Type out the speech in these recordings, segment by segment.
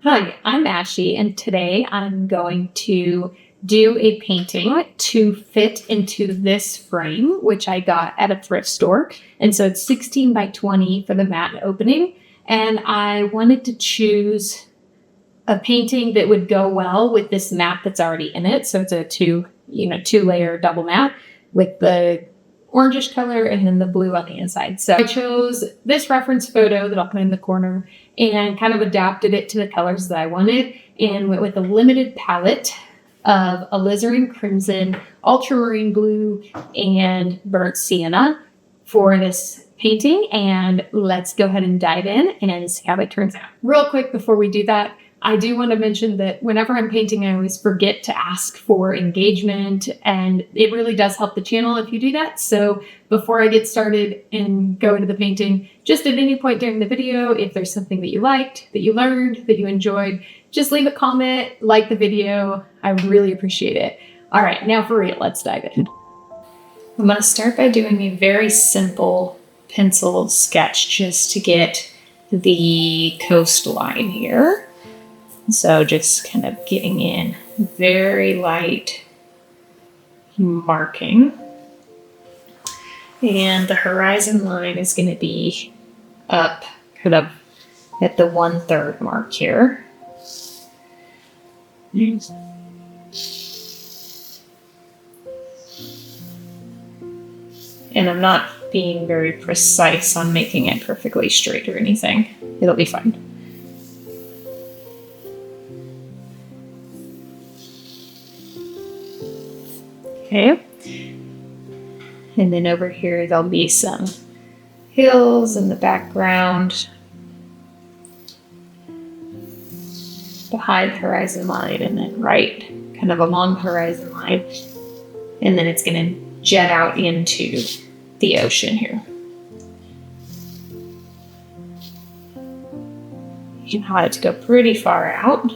Hi, I'm Ashley, and today I'm going to do a painting to fit into this frame, which I got at a thrift store. And so it's 16 by 20 for the mat opening. And I wanted to choose a painting that would go well with this mat that's already in it. So it's a two-layer double mat with the orangish color and then the blue on the inside. So I chose this reference photo that I'll put in the corner and kind of adapted it to the colors that I wanted and went with a limited palette of alizarin crimson, ultramarine blue, and burnt sienna for this painting. And let's go ahead and dive in and see how it turns out. Real quick before we do that, I do want to mention that whenever I'm painting, I always forget to ask for engagement, and it really does help the channel if you do that. So before I get started and go into the painting, just at any point during the video, if there's something that you liked, that you learned, that you enjoyed, just leave a comment, like the video. I would really appreciate it. All right, now for real, let's dive in. I'm going to start by doing a very simple pencil sketch just to get the coastline here. So just kind of getting in very light marking. And the horizon line is going to be up kind of at the 1/3 mark here. And I'm not being very precise on making it perfectly straight or anything. It'll be fine. Okay, and then over here there'll be some hills in the background behind the horizon line, and then right kind of along the horizon line, and then it's going to jet out into the ocean here. You can want it to go pretty far out.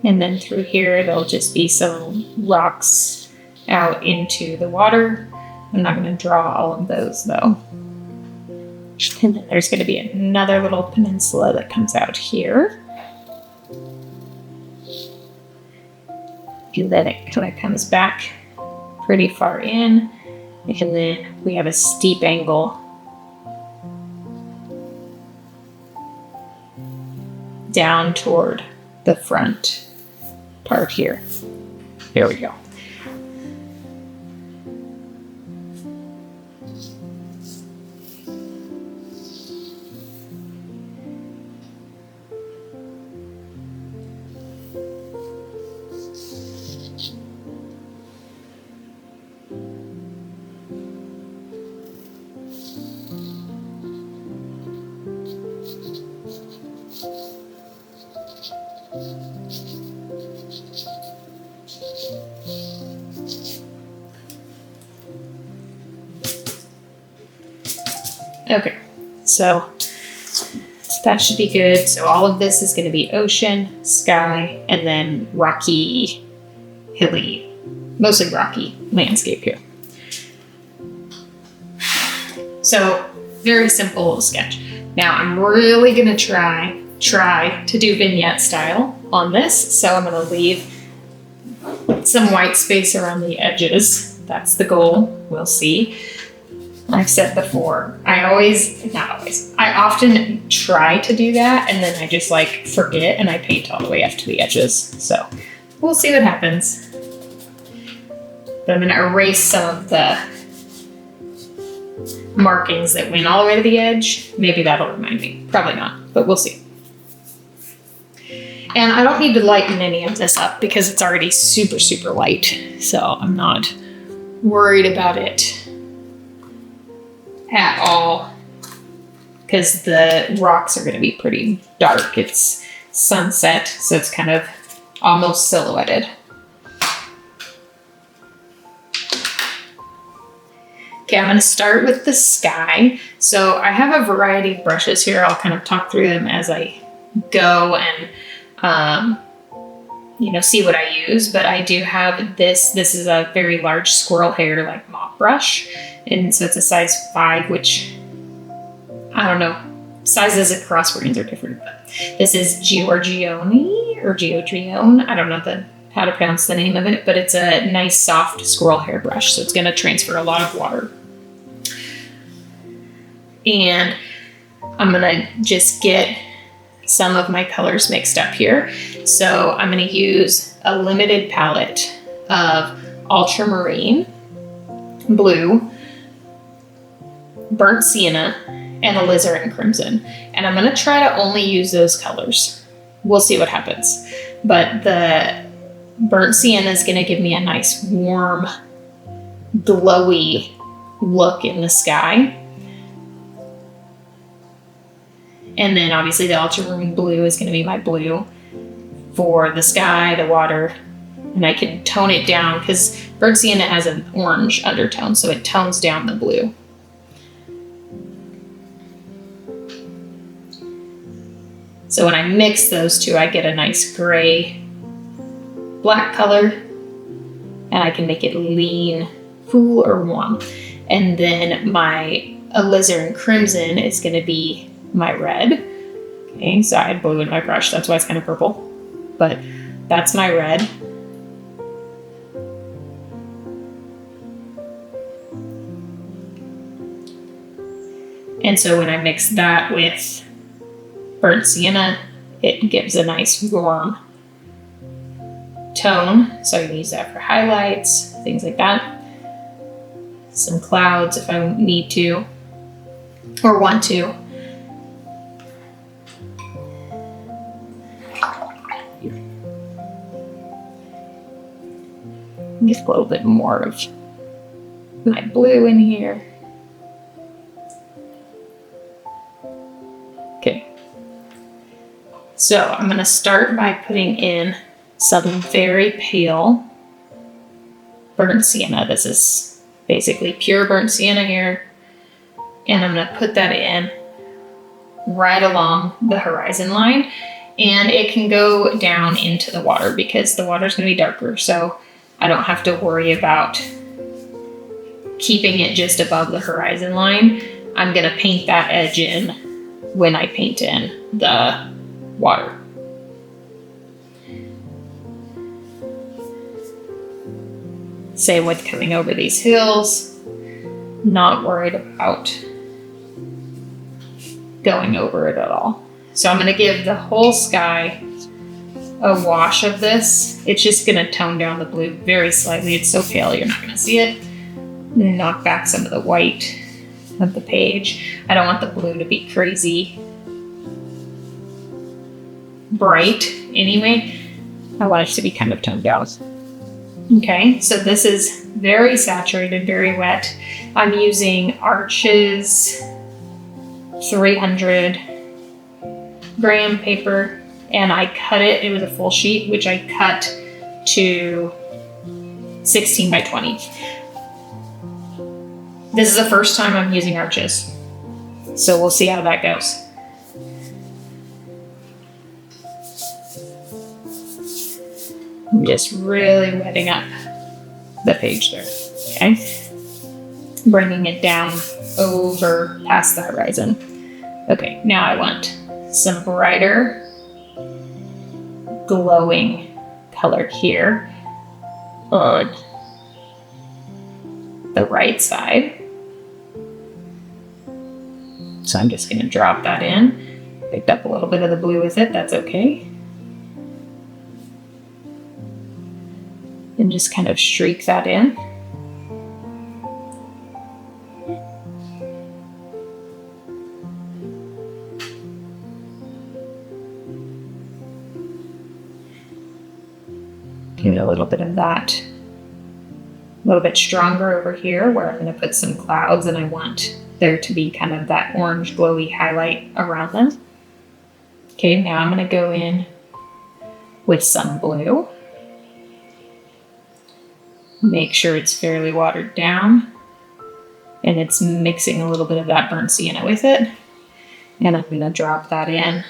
And then through here, there'll just be some rocks out into the water. I'm not going to draw all of those though. And then there's going to be another little peninsula that comes out here. And then it kind of comes back pretty far in. And then we have a steep angle down toward the front part here. There we go. Okay, so that should be good. So all of this is going to be ocean, sky, and then rocky, hilly, mostly rocky landscape here. So very simple sketch. Now I'm really going to try to do vignette style on this. So I'm going to leave some white space around the edges. That's the goal. We'll see. I've said before, I often try to do that and then I just forget and I paint all the way up to the edges. So we'll see what happens. But I'm going to erase some of the markings that went all the way to the edge. Maybe that'll remind me. Probably not, but we'll see. And I don't need to lighten any of this up because it's already super, super light. So I'm not worried about it at all because the rocks are going to be pretty dark. It's sunset, so it's kind of almost silhouetted. Okay, I'm going to start with the sky. So I have a variety of brushes here. I'll kind of talk through them as I go and, see what I use. But I do have this. This is a very large squirrel hair, like mop brush. And so it's a size 5, which I don't know. Sizes across brands are different. But this is Giorgione or Giorgione. I don't know how to pronounce the name of it, but it's a nice soft squirrel hair brush. So it's going to transfer a lot of water. And I'm going to just get some of my colors mixed up here. So I'm going to use a limited palette of ultramarine, blue, burnt sienna, and alizarin crimson. And I'm going to try to only use those colors. We'll see what happens. But the burnt sienna is going to give me a nice warm, glowy look in the sky. And then obviously the ultramarine blue is going to be my blue for the sky, the water, and I can tone it down because burnt sienna has an orange undertone, so it tones down the blue. So when I mix those two, I get a nice gray, black color, and I can make it lean, cool, or warm. And then my alizarin crimson is going to be my red. Okay, so I had blue in my brush, that's why it's kind of purple. But that's my red. And so when I mix that with burnt sienna, it gives a nice warm tone. So I can use that for highlights, things like that. Some clouds if I need to or want to. Just a little bit more of my blue in here. Okay. So I'm going to start by putting in some very pale burnt sienna. This is basically pure burnt sienna here. And I'm going to put that in right along the horizon line. And it can go down into the water because the water is going to be darker. So I don't have to worry about keeping it just above the horizon line. I'm going to paint that edge in when I paint in the water. Same with coming over these hills. Not worried about going over it at all. So I'm going to give the whole sky a wash of this. It's just going to tone down the blue very slightly. It's so pale you're not going to see it. Knock back some of the white of the page. I don't want the blue to be crazy bright anyway. I want it to be kind of toned down. Okay, so this is very saturated, very wet. I'm using Arches 300 gram paper, and I cut it. It was a full sheet, which I cut to 16 by 20. This is the first time I'm using Arches, so we'll see how that goes. I'm just really wetting up the page there, okay? Bringing it down over past the horizon. Okay, now I want some brighter, glowing color here on the right side. So I'm just going to drop that in. Picked up a little bit of the blue with it, that's okay. And just kind of streak that in. Give it a little bit of that. A little bit stronger over here where I'm going to put some clouds and I want there to be kind of that orange glowy highlight around them. Okay, now I'm going to go in with some blue. Make sure it's fairly watered down and it's mixing a little bit of that burnt sienna with it. And I'm going to drop that in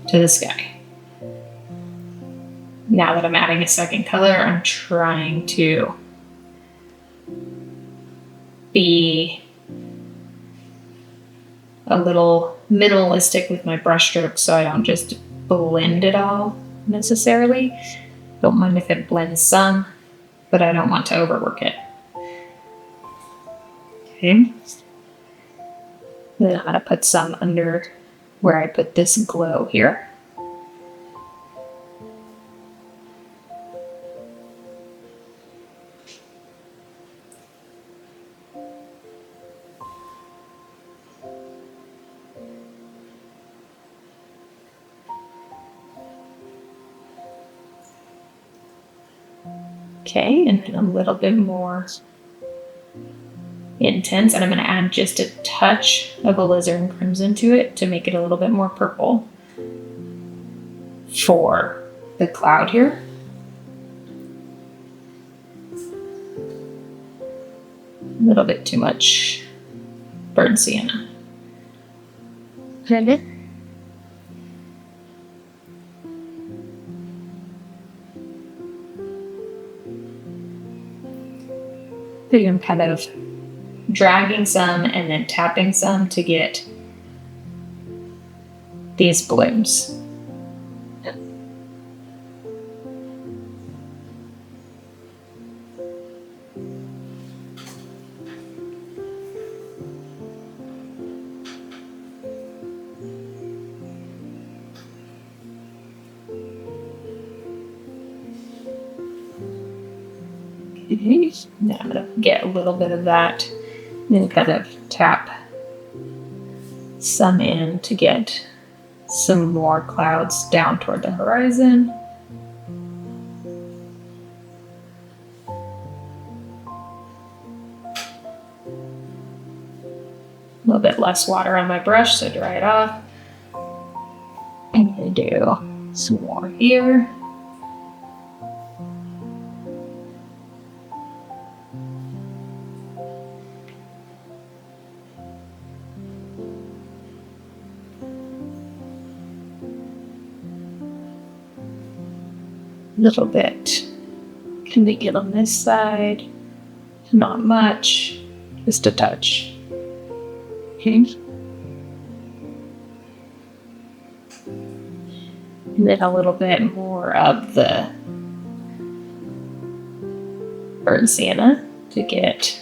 to the sky. Now that I'm adding a second color, I'm trying to be a little minimalistic with my brush strokes so I don't just blend it all necessarily. Don't mind if it blends some, but I don't want to overwork it. Okay. Then I'm going to put some under where I put this glow here. Okay, and then a little bit more intense, and I'm going to add just a touch of alizarin crimson to it to make it a little bit more purple for the cloud here. A little bit too much burnt sienna. Okay. So I'm kind of dragging some and then tapping some to get these blooms. Now I'm going to get a little bit of that and kind of tap some in to get some more clouds down toward the horizon. A little bit less water on my brush, so dry it off. I'm going to do some more here. Little bit. Can we get on this side? Not much, just a touch. Okay. And then a little bit more of the burnt sienna to get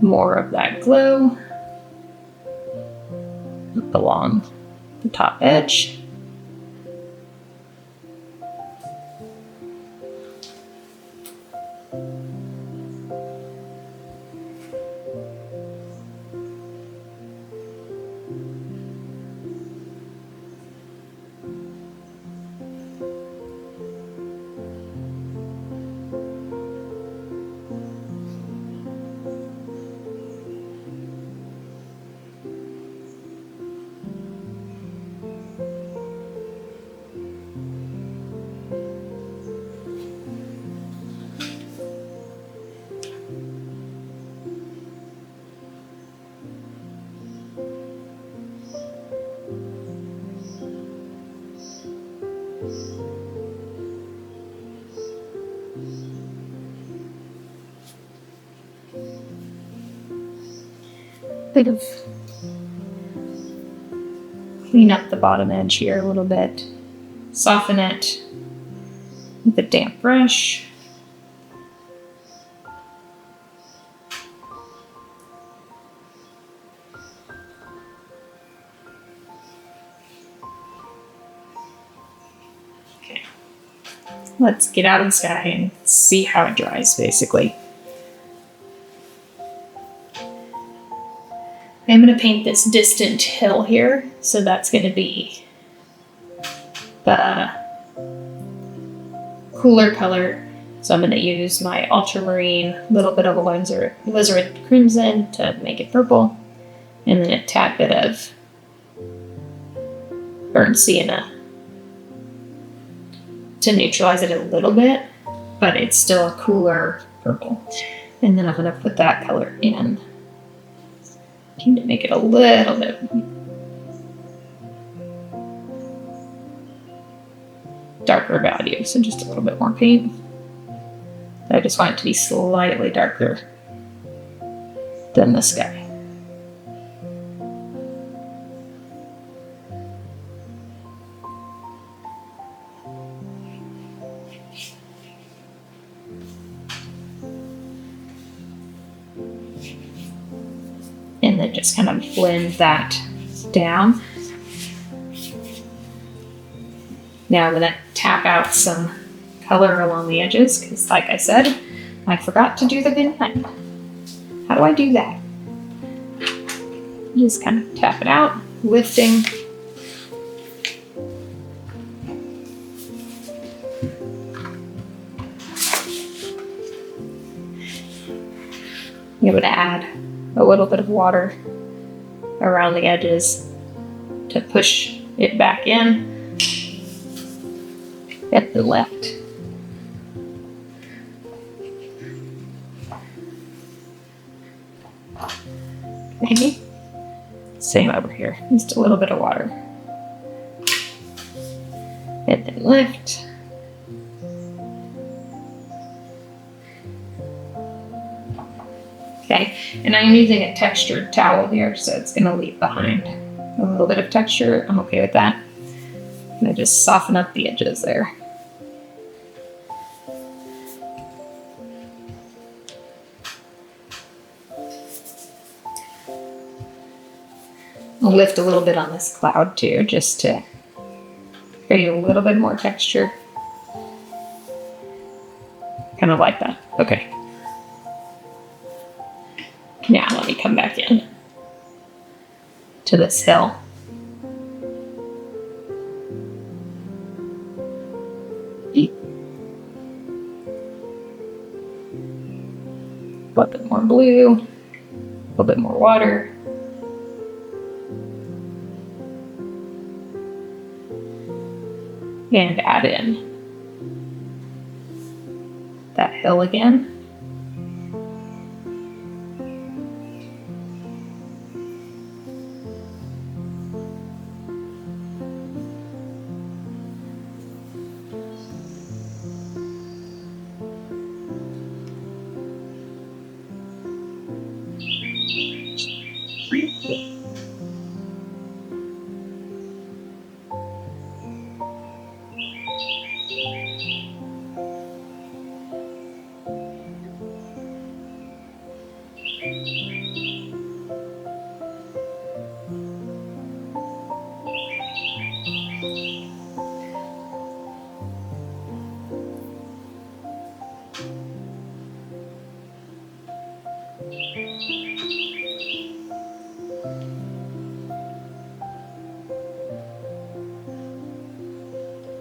more of that glow along the top edge. Kind of clean up the bottom edge here a little bit, soften it with a damp brush. Okay, let's get out of the sky and see how it dries, basically. I'm going to paint this distant hill here, so that's going to be the cooler color. So I'm going to use my ultramarine, a little bit of alizarin crimson to make it purple, and then a tad bit of burnt sienna to neutralize it a little bit, but it's still a cooler purple. And then I'm going to put that color in to make it a little bit darker value. So just a little bit more paint. I just want it to be slightly darker than the sky. And then just kind of blend that down. Now I'm going to tap out some color along the edges because, like I said, I forgot to do the vignette. How do I do that? Just kind of tap it out, lifting. I'm going to add a little bit of water around the edges to push it back in at the left. Maybe. Same over here, just a little bit of water. And then lift. Okay, and I'm using a textured towel here, so it's going to leave behind a little bit of texture. I'm okay with that. I'm going to just soften up the edges there. I'll lift a little bit on this cloud too, just to create a little bit more texture. Kind of like that. Okay. Now let me come back in to this hill. A little bit more blue, a little bit more water. And add in that hill again.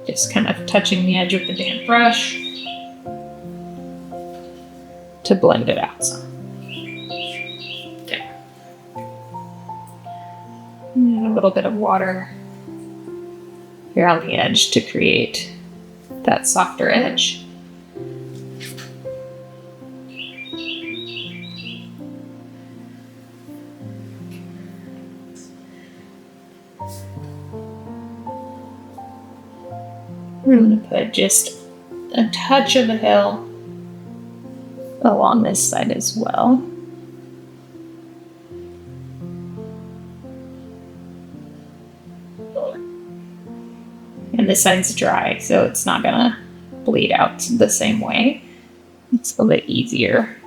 Just kind of touching the edge with the damp brush to blend it out some. There. And a little bit of water here on the edge to create that softer edge. I'm going to put just a touch of a hill along this side as well. And this side's dry, so it's not going to bleed out the same way. It's a little bit easier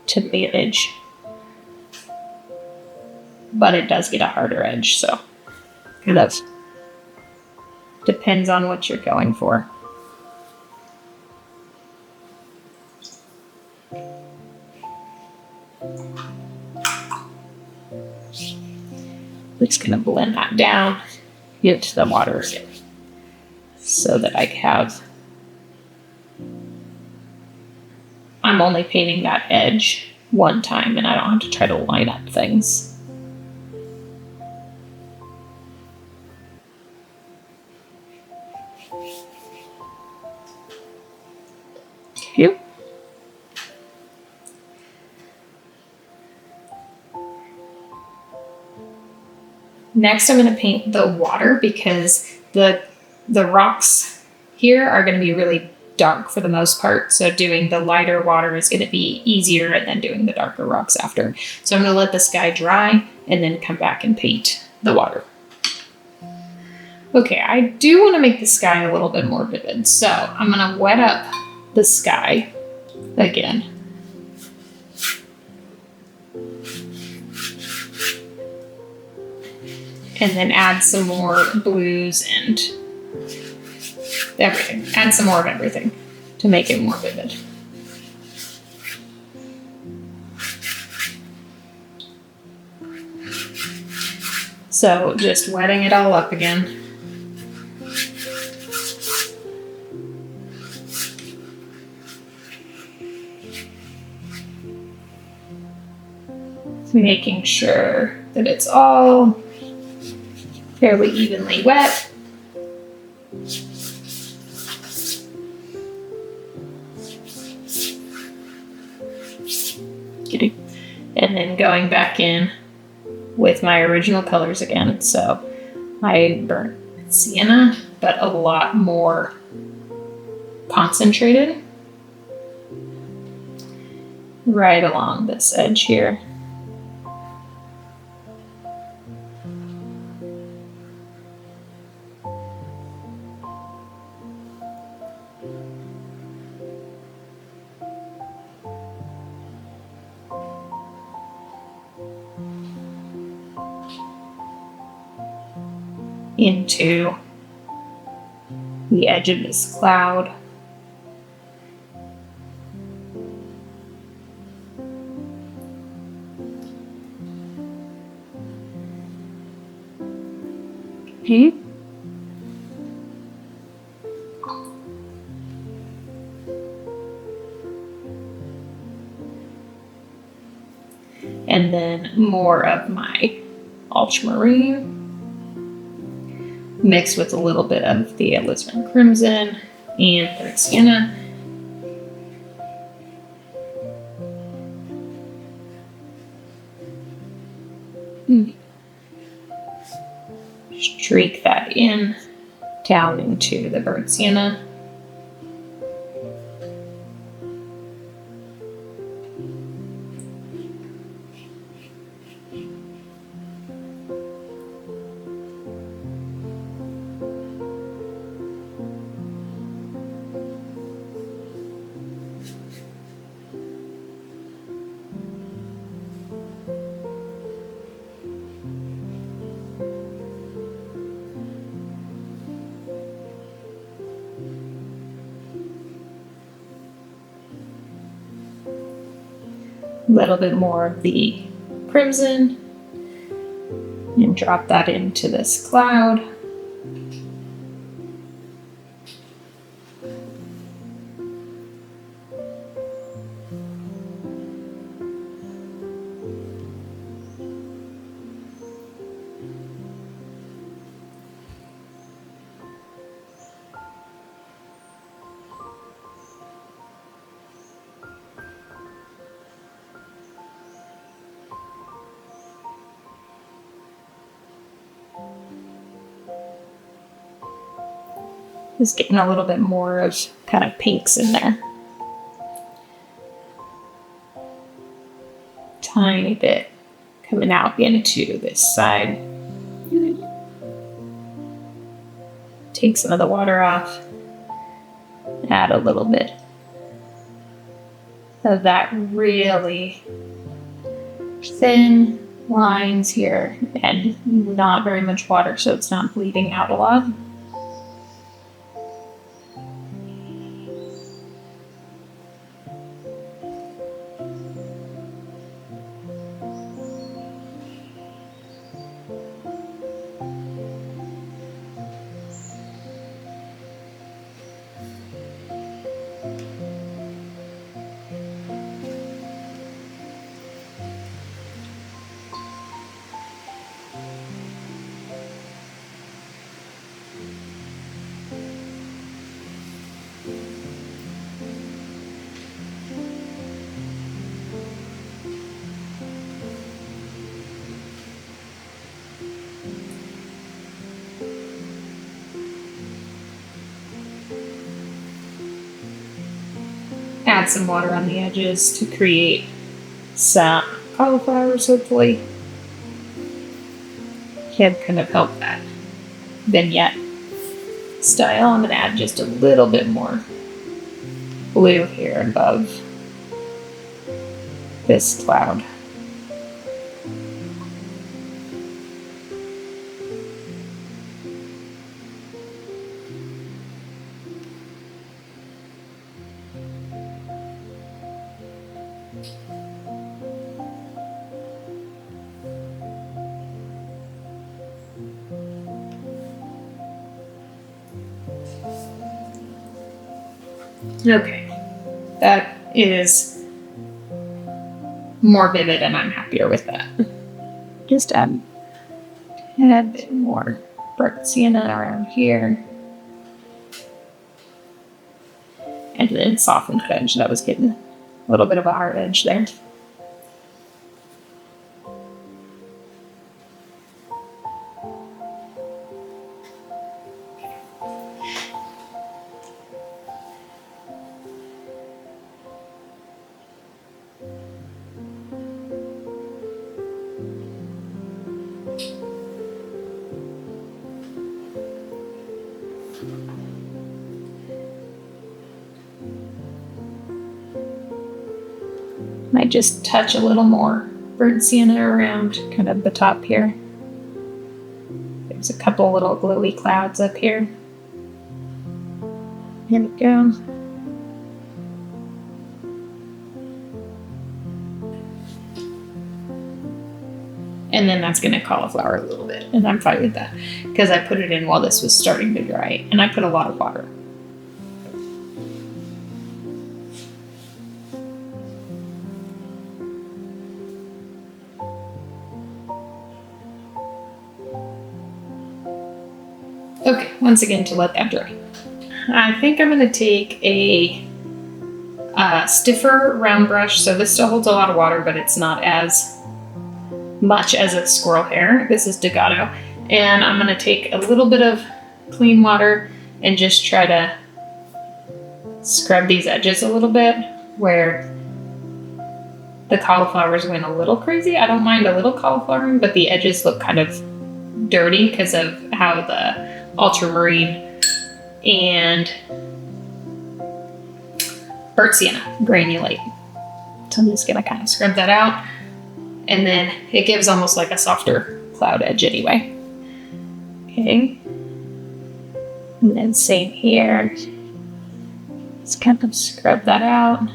to manage, but it does get a harder edge, so kind of depends on what you're going for. I'm just going to blend that down, give it the water so that I have, I'm only painting that edge one time and I don't have to try to line up things. Yep. next I'm going to paint the water because the rocks here are going to be really dark for the most part. So doing the lighter water is going to be easier and then doing the darker rocks after. So I'm going to let the sky dry and then come back and paint the water. Okay, I do want to make the sky a little bit more vivid. So I'm going to wet up the sky again. And then add some more blues and everything. Add some more of everything to make it more vivid. So just wetting it all up again. Making sure that it's all fairly evenly wet. And then going back in with my original colors again. So I burnt sienna, but a lot more concentrated right along this edge here. Into the edge of this cloud. Okay. And then more of my ultramarine mixed with a little bit of the alizarin crimson and burnt sienna. Streak that in down into the burnt sienna. A little bit more of the crimson and drop that into this cloud. Just getting a little bit more of kind of pinks in there. Tiny bit coming out into this side. Take some of the water off. Add a little bit of that really thin lines here and not very much water so it's not bleeding out a lot. add some water on the edges to create some cauliflowers, hopefully. Can kind of help that vignette style. I'm going to add just a little bit more blue here above this cloud. Okay, that is more vivid and I'm happier with that. Just add a bit more burnt sienna around here. And then soften the edge. That was getting a little bit of a hard edge there. Might just touch a little more burnt sienna around kind of the top here. There's a couple little glowy clouds up here. Here we go. And then that's going to cauliflower a little bit. And I'm fine with that because I put it in while this was starting to dry. And I put a lot of water. Okay, once again to let that dry. I think I'm going to take a stiffer round brush. So this still holds a lot of water, but it's not as much as a squirrel hair. This is Degato. And I'm going to take a little bit of clean water and just try to scrub these edges a little bit where the cauliflowers went a little crazy. I don't mind a little cauliflowering, but the edges look kind of dirty because of how the ultramarine and burnt sienna granulate. So I'm just going to kind of scrub that out. And then it gives almost like a softer cloud edge anyway. Okay. And then same here. Just kind of scrub that out.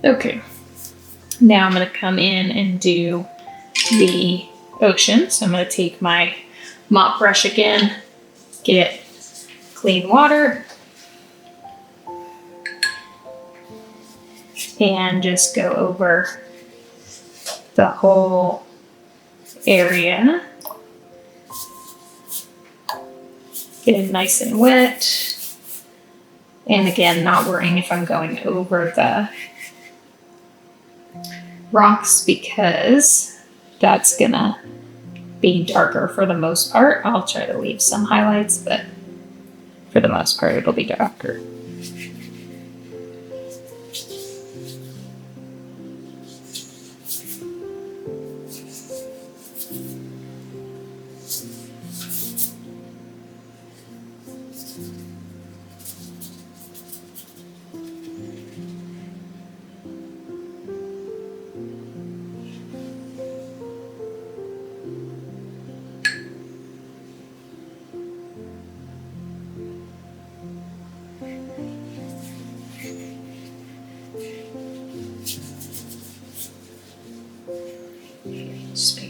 Okay, now I'm going to come in and do the ocean. So I'm going to take my mop brush again, get clean water, and just go over the whole area. Get it nice and wet. And again, not worrying if I'm going over the rocks because that's gonna be darker for the most part. I'll try to leave some highlights, but for the most part, it'll be darker.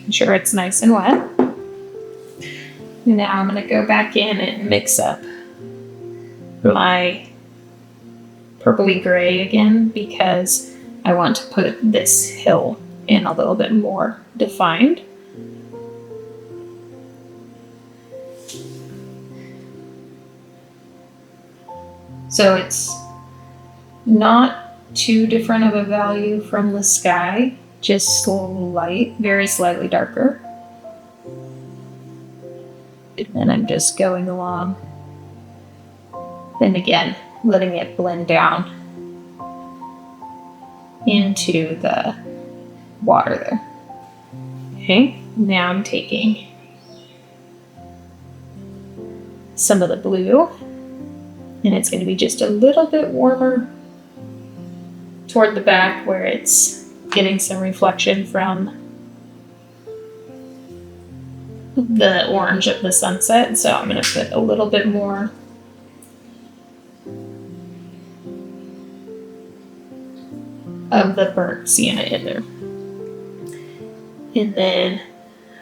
making sure it's nice and wet. Now I'm going to go back in and mix up my purpley gray again because I want to put this hill in a little bit more defined. So it's not too different of a value from the sky, just very slightly darker. And I'm just going along. Then again, letting it blend down into the water there. Okay, now I'm taking some of the blue, and it's going to be just a little bit warmer toward the back where it's getting some reflection from the orange of the sunset. So I'm going to put a little bit more of the burnt sienna in there. And then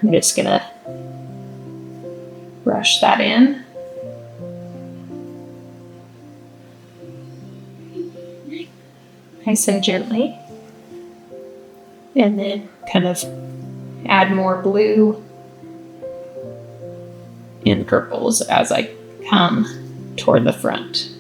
I'm just going to brush that in. Nice and gently. And then kind of add more blue and purples as I come toward the front.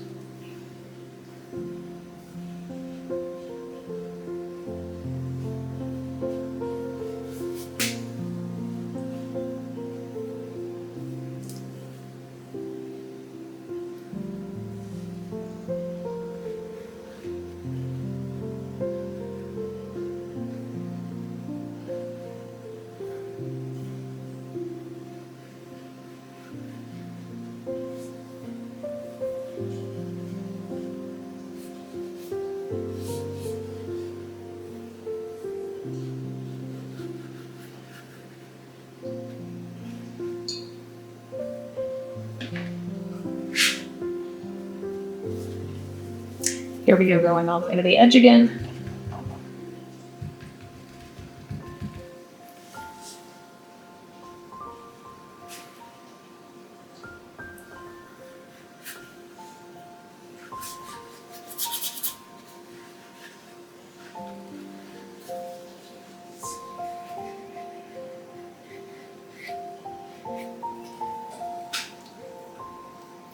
Here we go, going all the way to the edge again.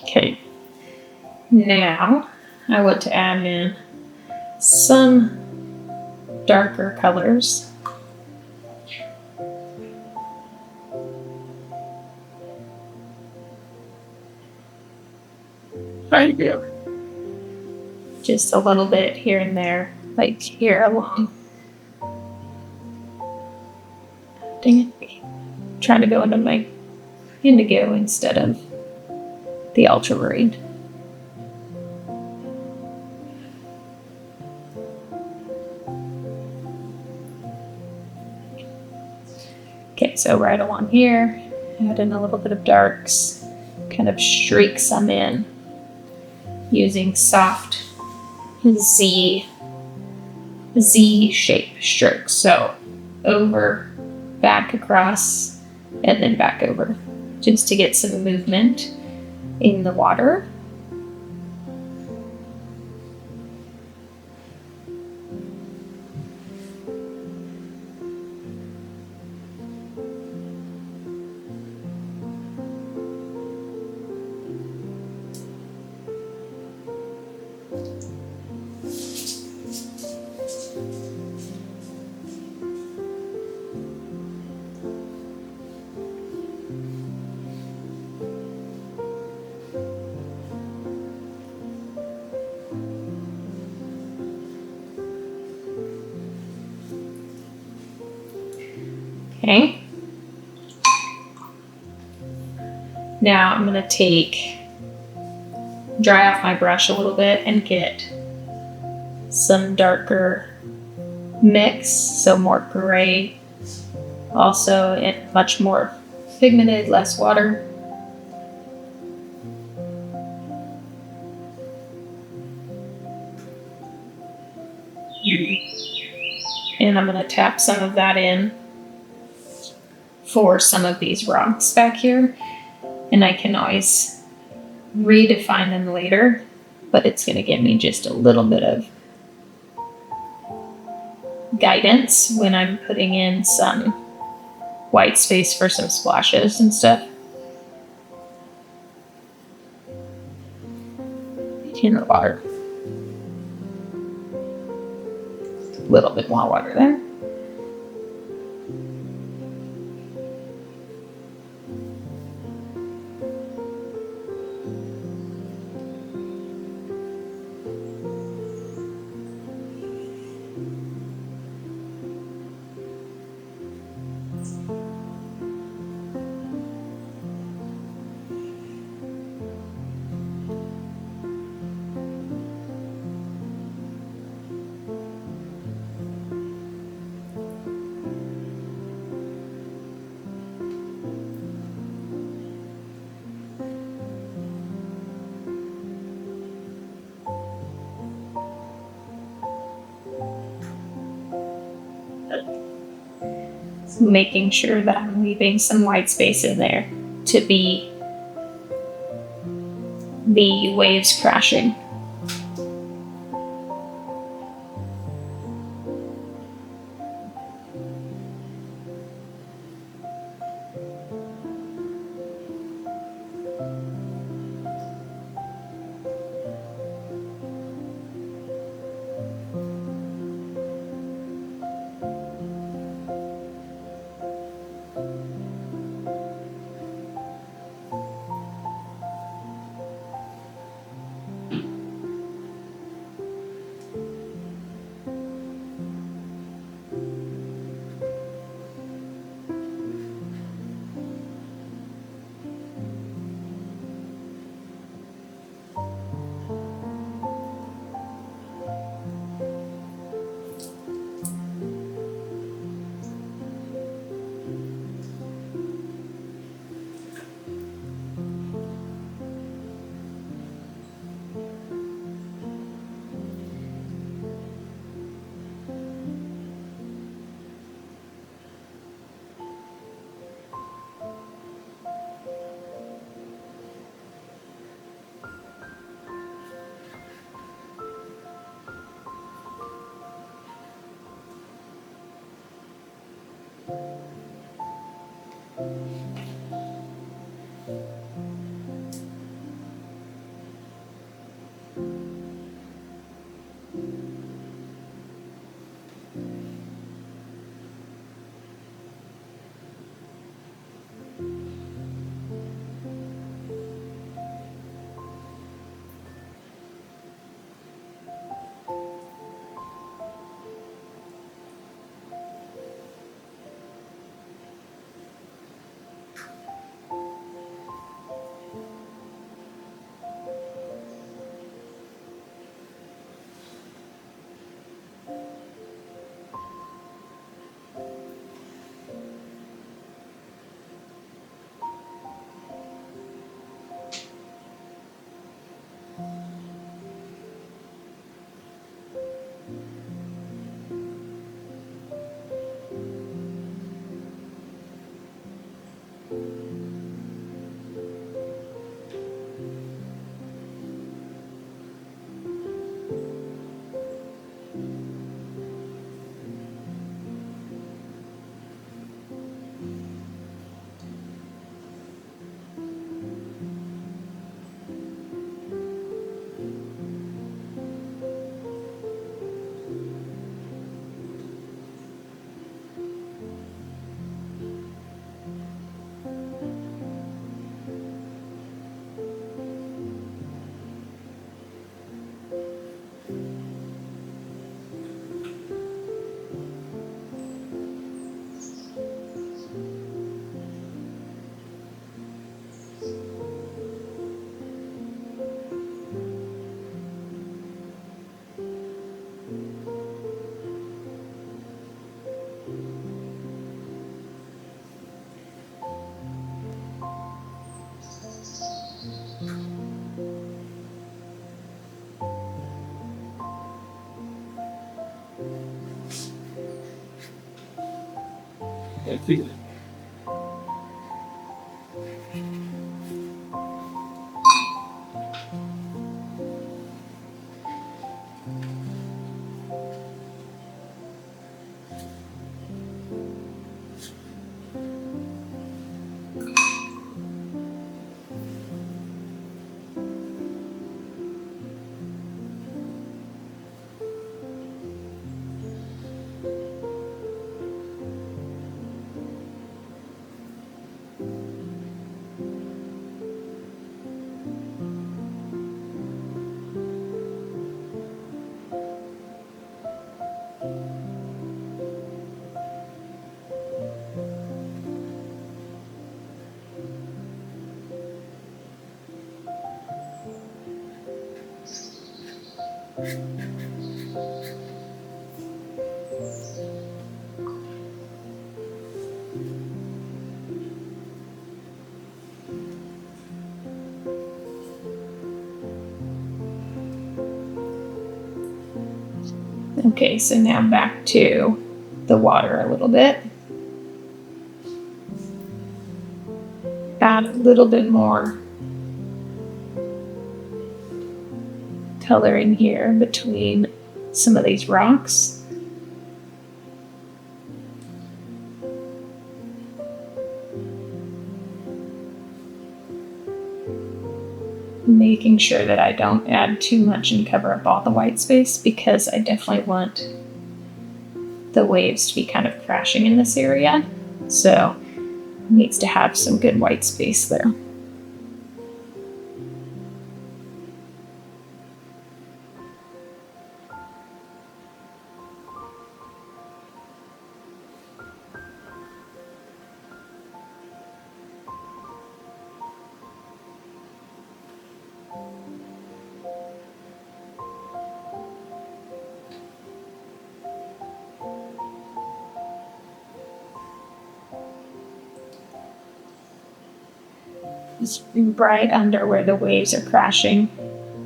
Okay, now I want to add in some darker colors. Thank you. Just a little bit here and there, like here along. Dang it. Trying to go into my indigo instead of the ultramarine. Okay, so right along here, add in a little bit of darks, kind of streak some in using soft Z-shaped strokes. So over, back across, and then back over, just to get some movement in the water. Okay. Now I'm going to dry off my brush a little bit and get some darker mix, so more gray, also and much more pigmented, less water. And I'm going to tap some of that in for some of these rocks back here, and I can always redefine them later, but it's going to give me just a little bit of guidance when I'm putting in some white space for some splashes and stuff. In the water. A little bit more water there. Making sure that I'm leaving some white space in there to be the waves crashing. Okay, so now back to the water a little bit. Add a little bit more color in here between some of these rocks. Making sure that I don't add too much and cover up all the white space, because I definitely want the waves to be kind of crashing in this area. So it needs to have some good white space there. Just right under where the waves are crashing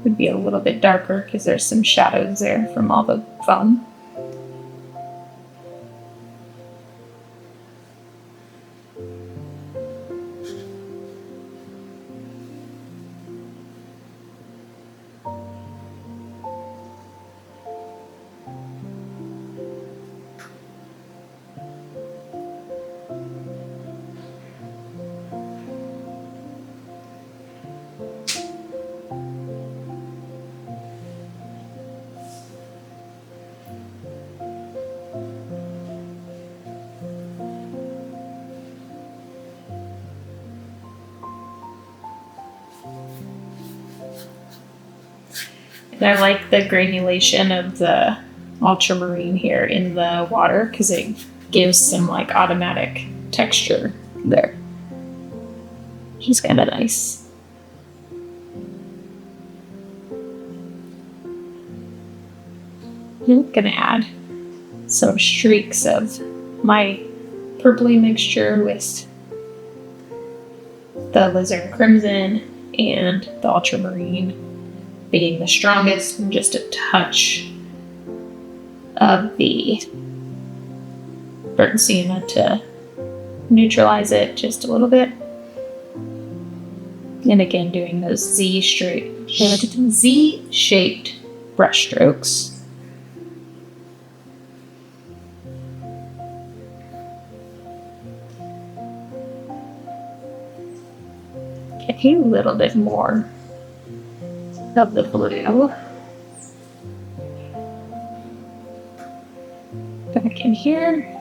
would be a little bit darker because there's some shadows there from all the foam. And I like the granulation of the ultramarine here in the water because it gives some like automatic texture there. He's kind of nice. I'm gonna add some streaks of my purpley mixture with the alizarin crimson and the ultramarine being the strongest, and just a touch of the burnt sienna to neutralize it just a little bit. And again, doing those Z-shaped brush strokes. Get a little bit more of the blue back in here.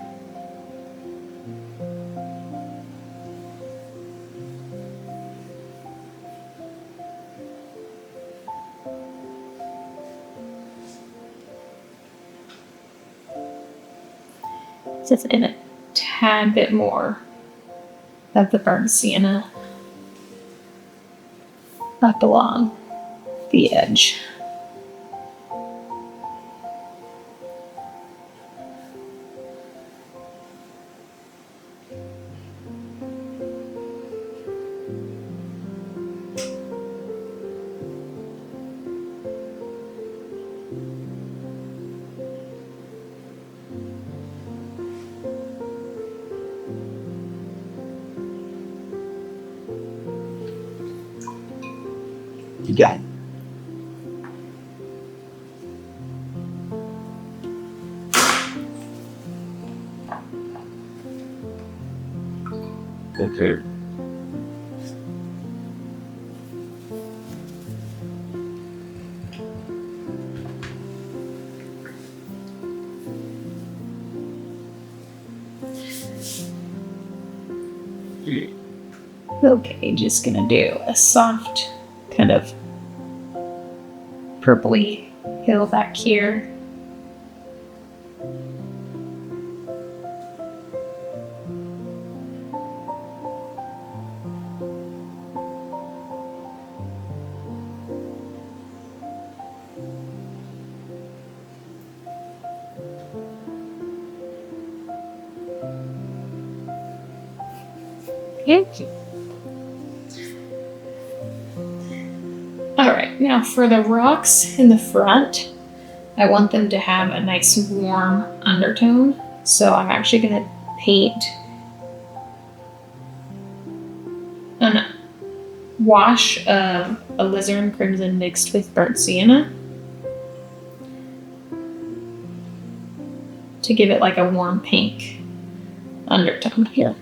Just in a tad bit more of the burnt sienna up along the edge. You got it. Okay. Okay, just gonna do a soft kind of purpley hill back here. All right, now for the rocks in the front, I want them to have a nice warm undertone. So I'm actually gonna paint a wash of alizarin crimson mixed with burnt sienna to give it like a warm pink undertone here.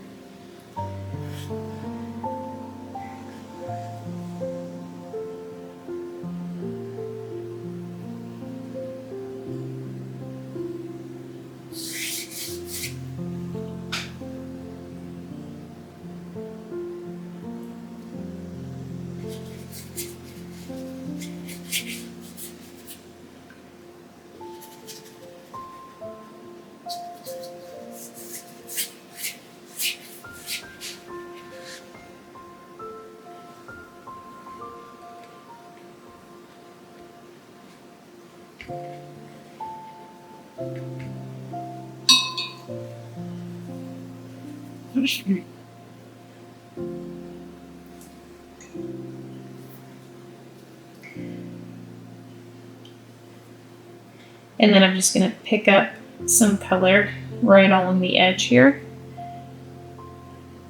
And then I'm just going to pick up some color right along the edge here,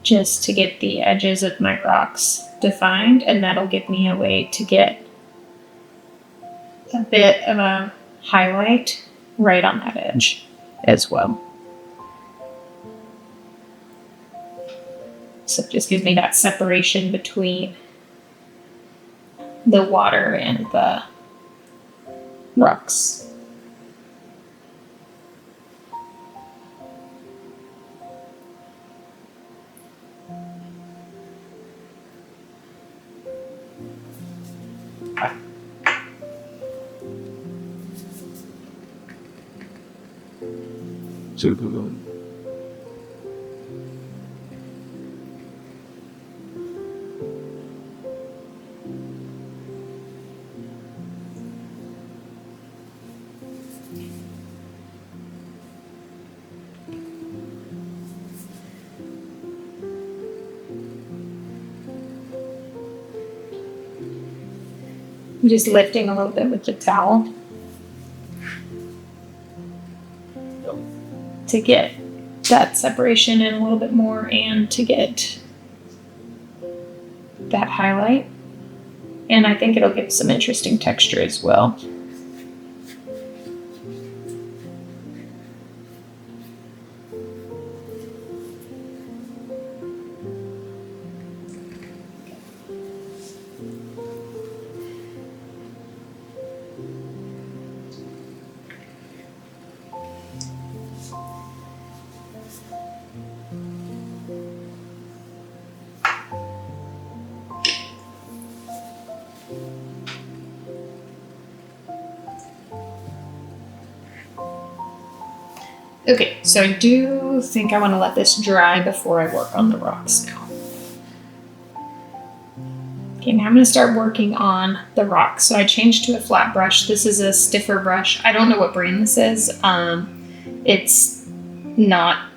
just to get the edges of my rocks defined, and that'll give me a way to get a bit of a highlight right on that edge as well. So it just gives me that separation between the water and the rocks. Super good. I'm just lifting a little bit with the towel to get that separation in a little bit more and to get that highlight. And I think it'll give some interesting texture as well. Okay, so I do think I want to let this dry before I work on the rocks now. Okay, now I'm going to start working on the rocks. So I changed to a flat brush. This is a stiffer brush. I don't know what brand this is. It's not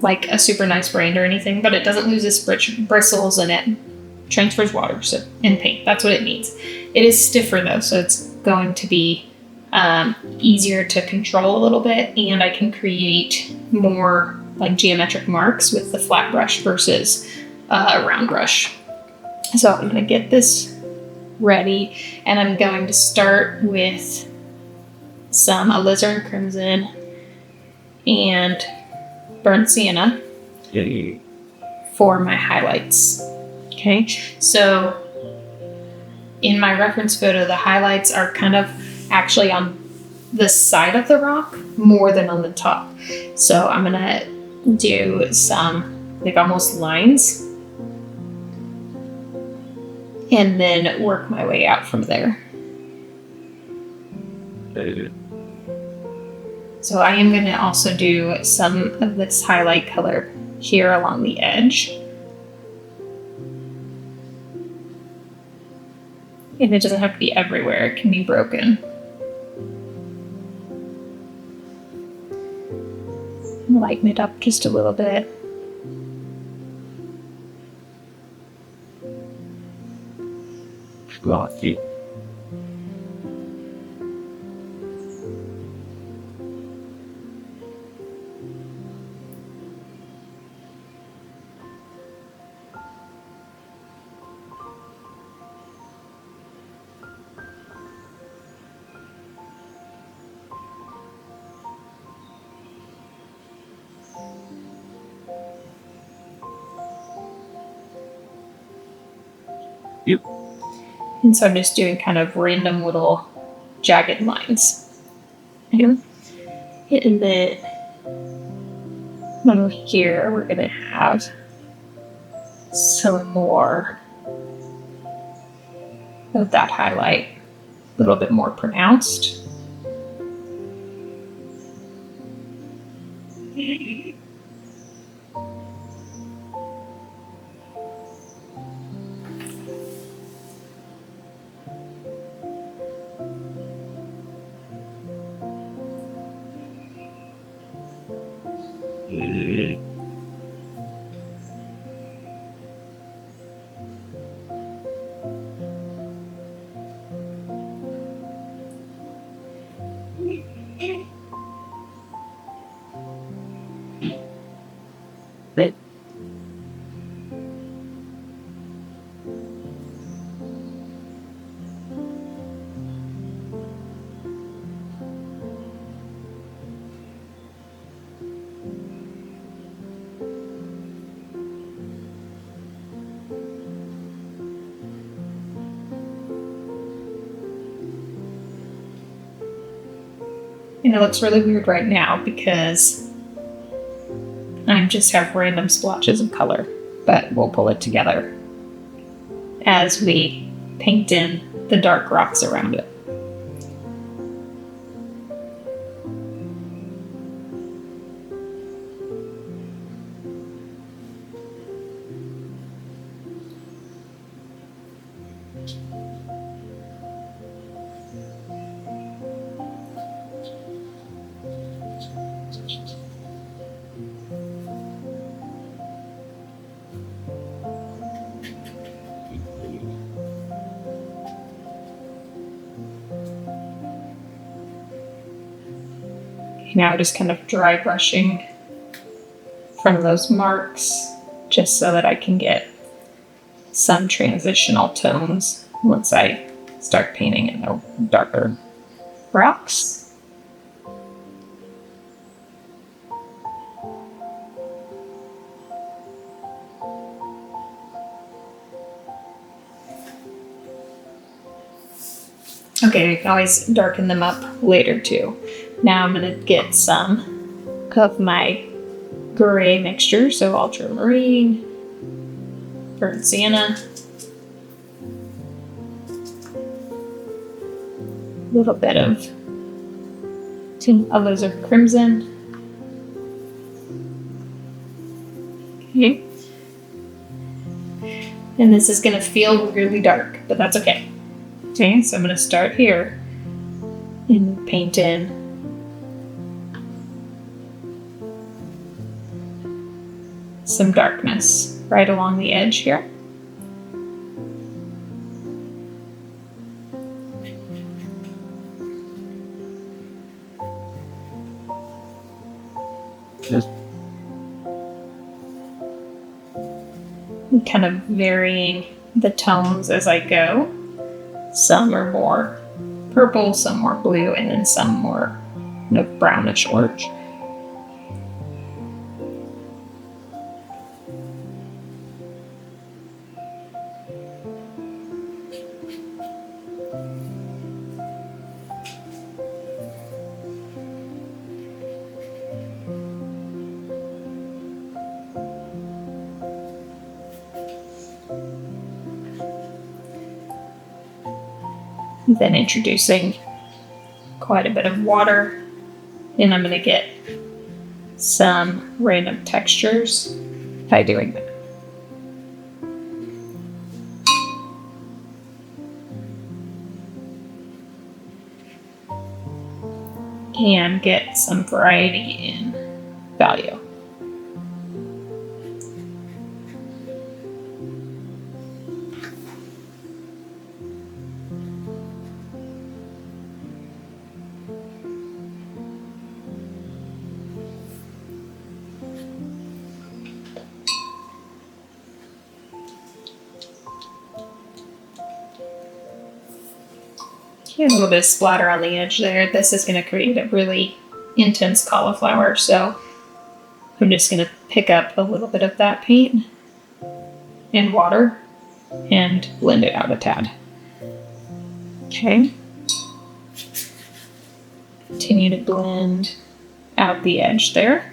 like a super nice brand or anything, but it doesn't lose its bristles and it transfers water in paint. That's what it needs. It is stiffer though, so it's going to be easier to control a little bit, and I can create more like geometric marks with the flat brush versus a round brush. So I'm going to get this ready, and I'm going to start with some alizarin crimson and burnt sienna for my highlights. Okay, so in my reference photo, the highlights are kind of actually on the side of the rock more than on the top. So I'm gonna do some like almost lines and then work my way out from there. So I am gonna also do some of this highlight color here along the edge. And it doesn't have to be everywhere, it can be broken. Lighten it up just a little bit. glossy. Yep. And so I'm just doing kind of random little jagged lines. And then over here, we're going to have some more of that highlight, a little bit more pronounced. But And it looks really weird right now because I just have random splotches of color, but we'll pull it together as we paint in the dark rocks around it. Now just kind of dry brushing from those marks just so that I can get some transitional tones once I start painting in the darker rocks. Okay, you can always darken them up later too. Now I'm going to get some of my gray mixture, so ultramarine, burnt sienna, a little bit of alizarin crimson. Okay. And this is going to feel really dark, but that's okay. Okay, so I'm going to start here and paint in some darkness right along the edge here. just Kind of varying the tones as I go. Some are more purple, some more blue, and then some more kind of brownish orange. Then introducing quite a bit of water, and I'm going to get some random textures by doing that. And get some variety in value. A little bit of splatter on the edge there. This is going to create a really intense cauliflower, so I'm just going to pick up a little bit of that paint and water and blend it out a tad. Okay. Continue to blend out the edge there.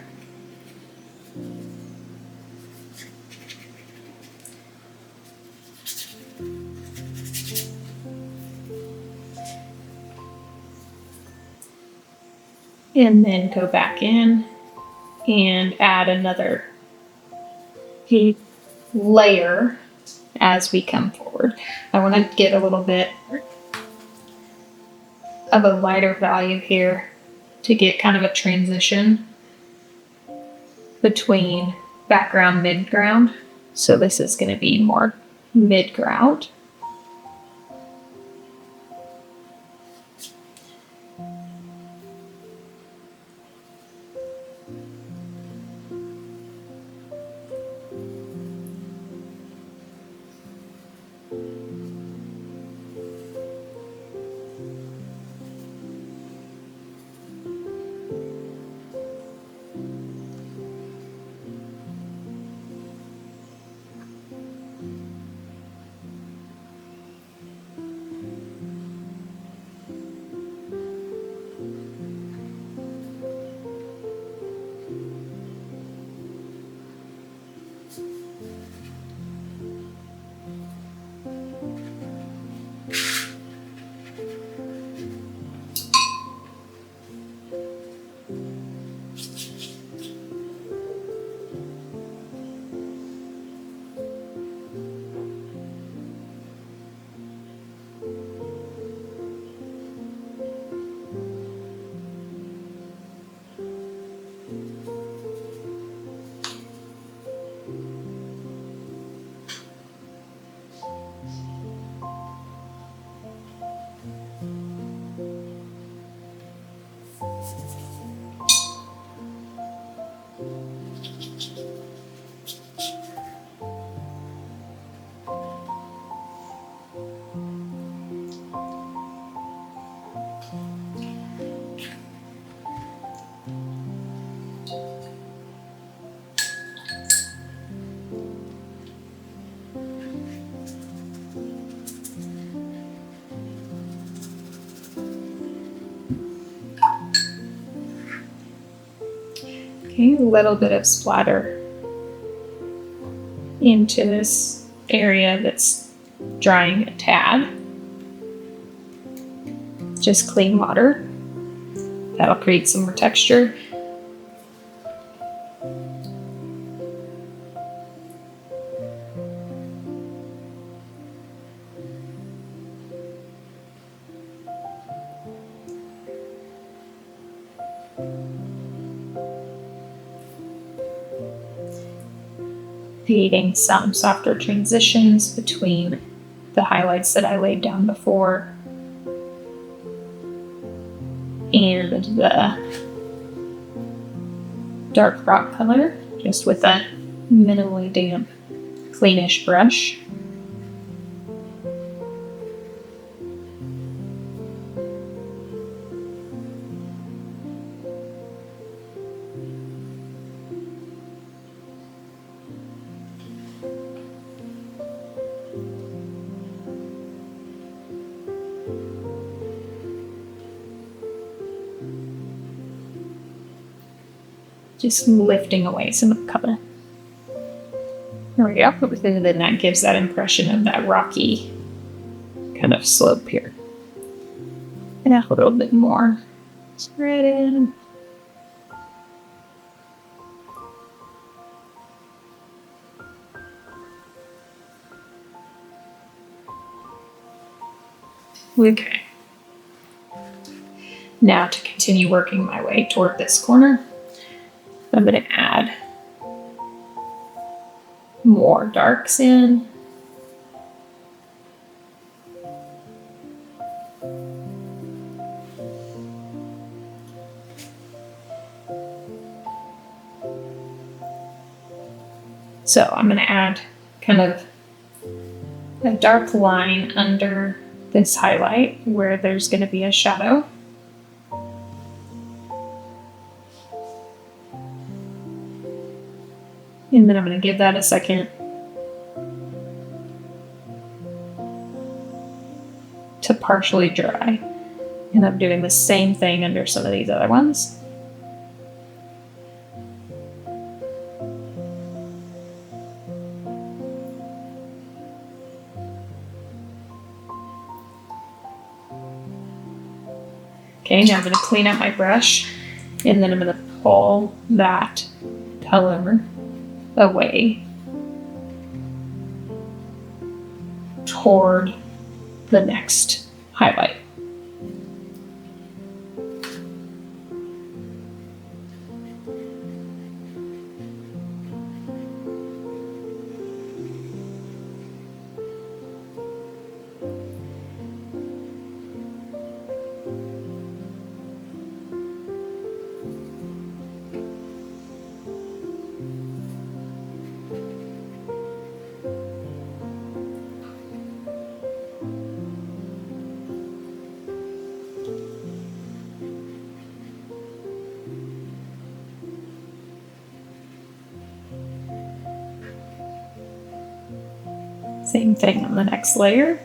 And then go back in and add another layer as we come forward. I want to get a little bit of a lighter value here to get kind of a transition between background, mid-ground. So this is going to be more mid-ground. Okay, a little bit of splatter into this area that's drying a tad. Just clean water. That'll create some more texture. Creating some softer transitions between the highlights that I laid down before and the dark rock color, just with a minimally damp, cleanish brush. Just lifting away some of the color. There we go. And then that gives that impression of that rocky kind of slope here. And a little bit more spread in. Okay. Now to continue working my way toward this corner, I'm going to add more darks in. So I'm going to add kind of a dark line under this highlight where there's going to be a shadow. And then I'm going to give that a second to partially dry. And I'm doing the same thing under some of these other ones. Okay, now I'm going to clean out my brush, and then I'm going to pull that color away toward the next highlight. Same thing on the next layer.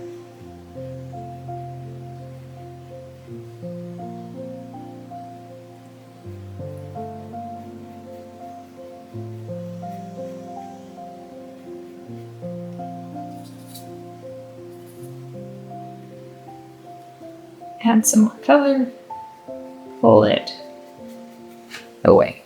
Add some more color, pull it away.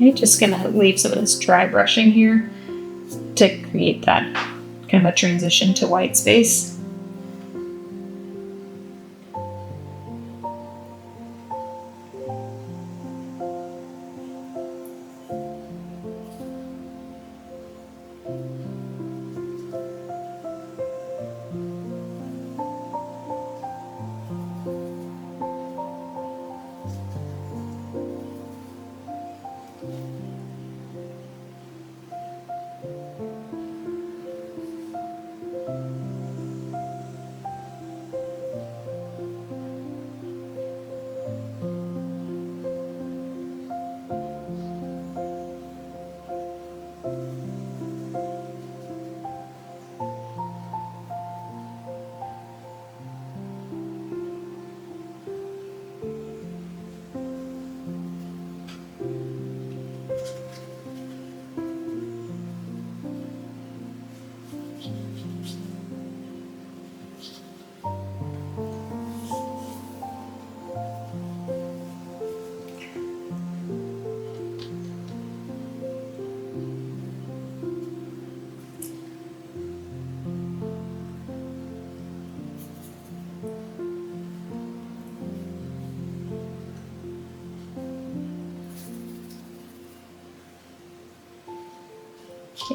Okay, just gonna leave some of this dry brushing here to create that kind of a transition to white space.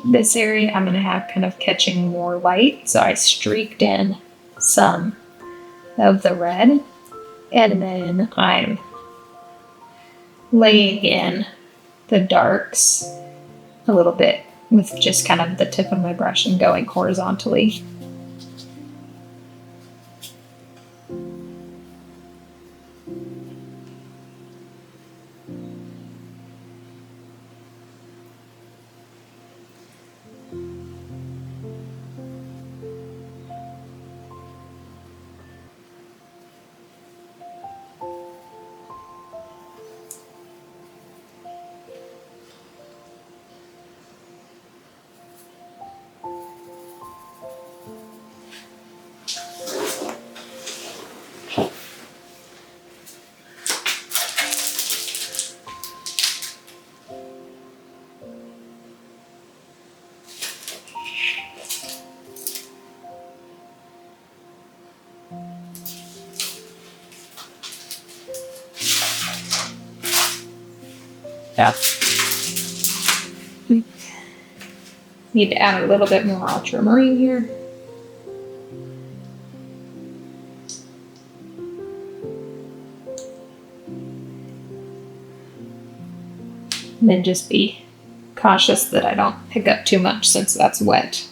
This area I'm going to have kind of catching more light, so I streaked in some of the red, and then I'm laying in the darks a little bit with just kind of the tip of my brush and going horizontally. Yeah. Need to add a little bit more ultramarine here. And then just be cautious that I don't pick up too much since that's wet.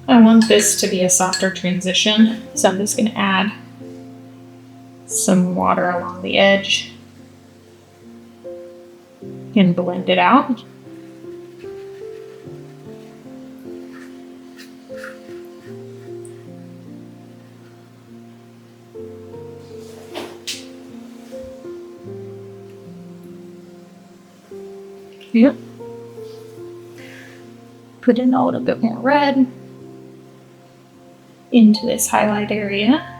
I want this to be a softer transition, so I'm just going to add some water along the edge and blend it out. Yep. Put in a little bit more red into this highlight area.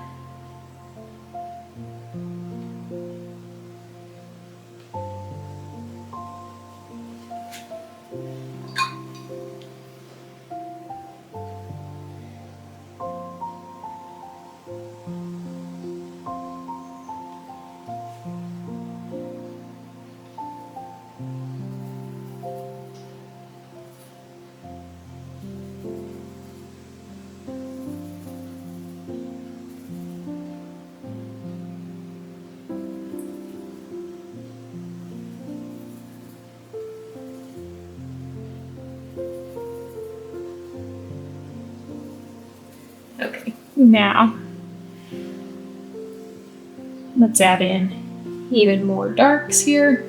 Okay, now let's add in even more darks here.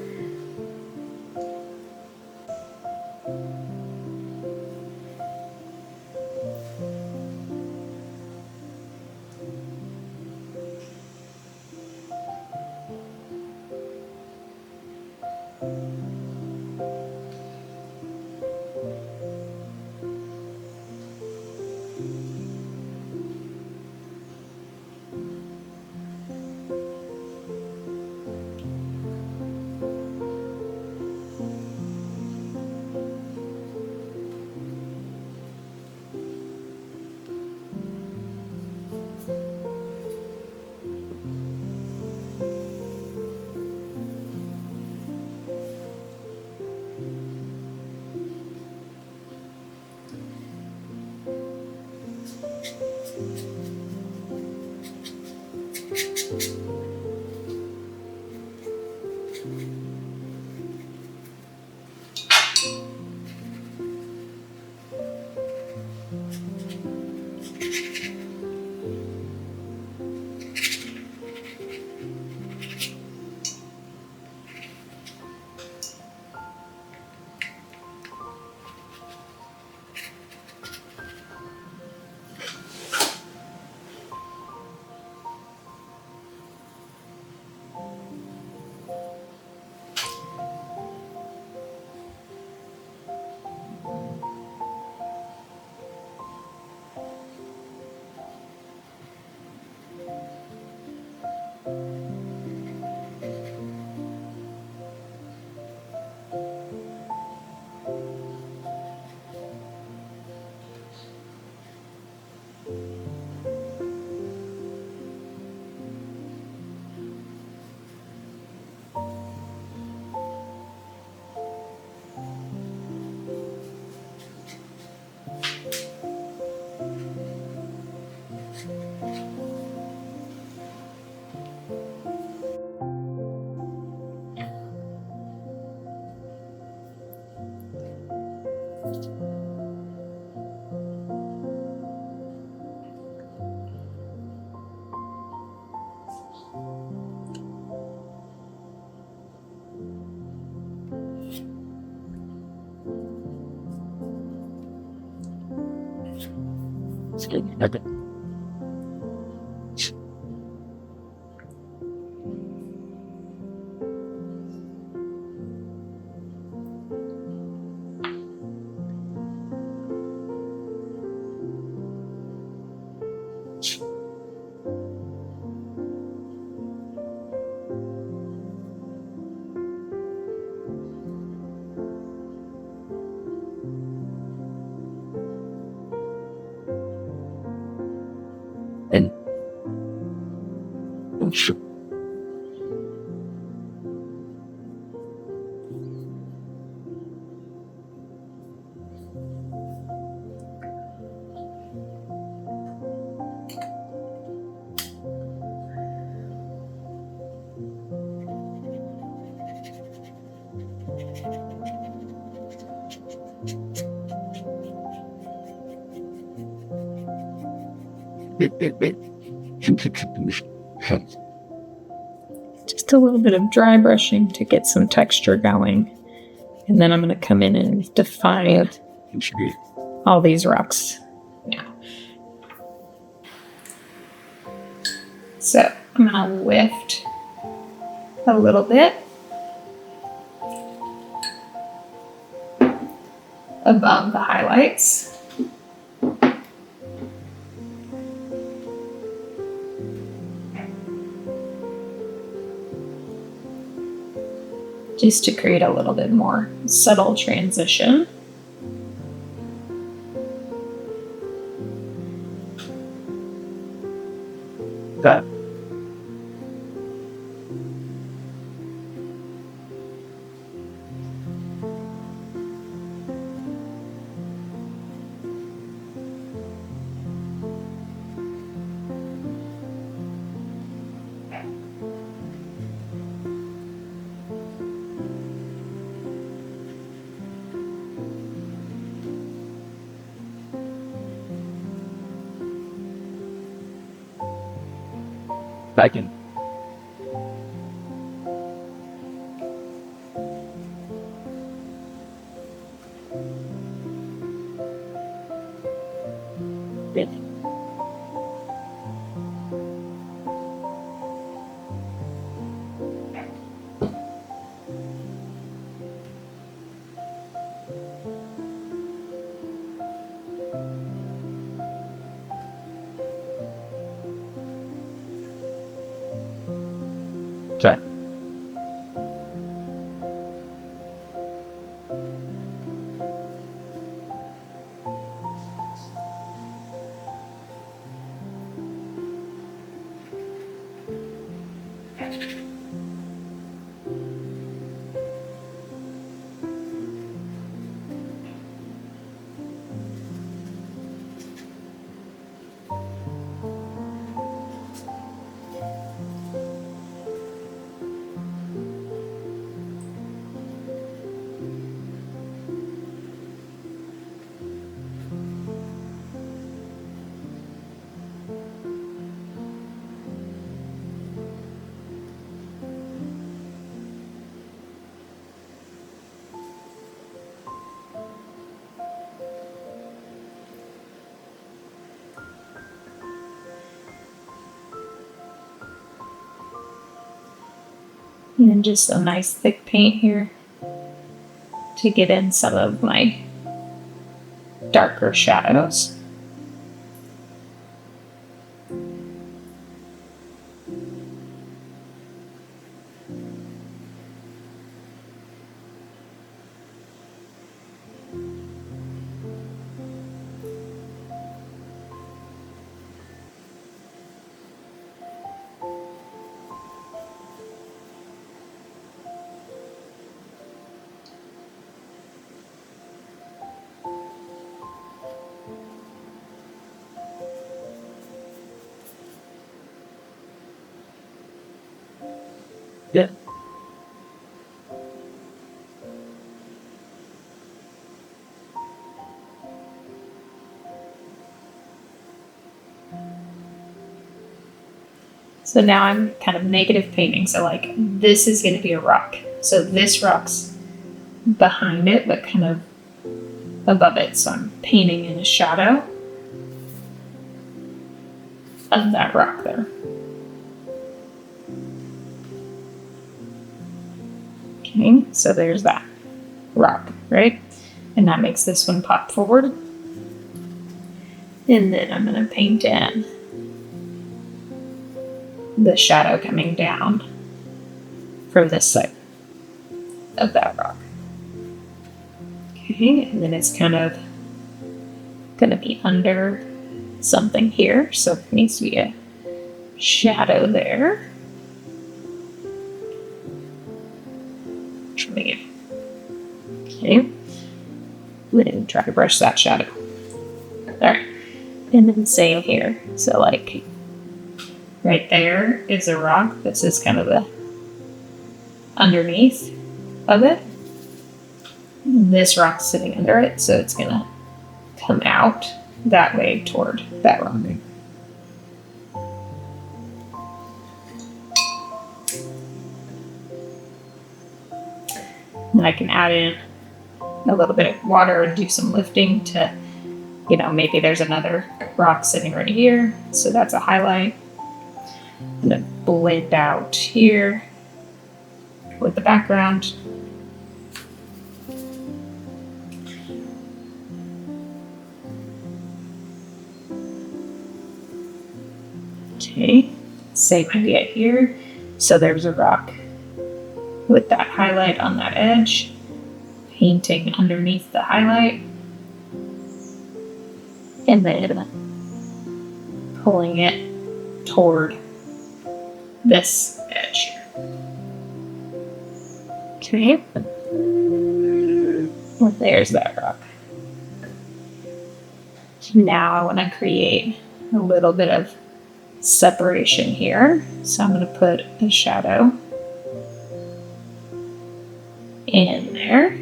Okay. and shoot. Just a little bit of dry brushing to get some texture going. And then I'm going to come in and define all these rocks now. So I'm going to lift a little bit above the highlights. Just to create a little bit more subtle transition. That. Back in. Try. And then just a nice thick paint here to get in some of my darker shadows. Yeah. So now I'm kind of negative painting. So like this is going to be a rock. So this rock's behind it, but kind of above it. So I'm painting in a shadow of that rock there. Okay, so there's that rock, right? And that makes this one pop forward. And then I'm going to paint in the shadow coming down from this side of that rock. Okay, and then it's kind of going to be under something here, so it needs to be a shadow there. Okay. Then try to brush that shadow. There. And then same here. So like right there is a rock. This is kind of the underneath of it. This rock's sitting under it, so it's gonna come out that way toward that rock. And I can add in a little bit of water and do some lifting to, maybe there's another rock sitting right here. So that's a highlight. And then blend out here with the background. Okay, same idea here. So there's a rock with that highlight on that edge, painting underneath the highlight, and then pulling it toward this edge here. Okay, well, there's that rock. Now I want to create a little bit of separation here, so I'm going to put a shadow in there.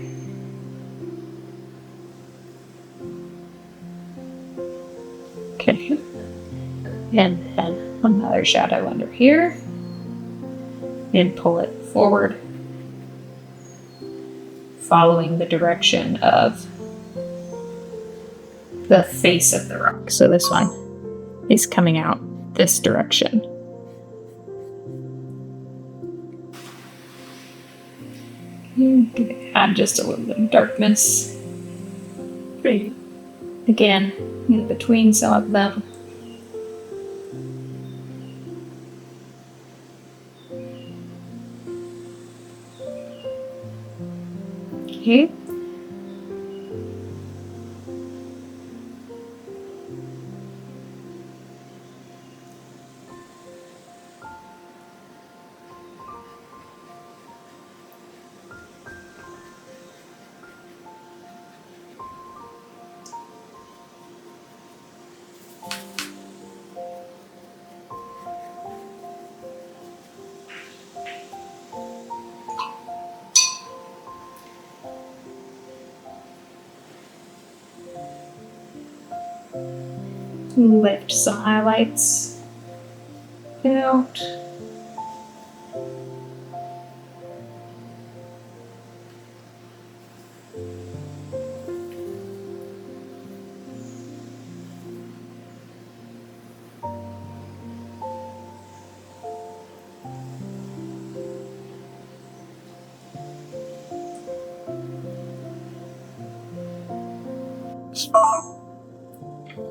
Okay, and then another shadow under here, and pull it forward, following the direction of the face of the rock. So this one is coming out this direction. Add just a little bit of darkness. Again, in between some of them. Okay. Lift some highlights out.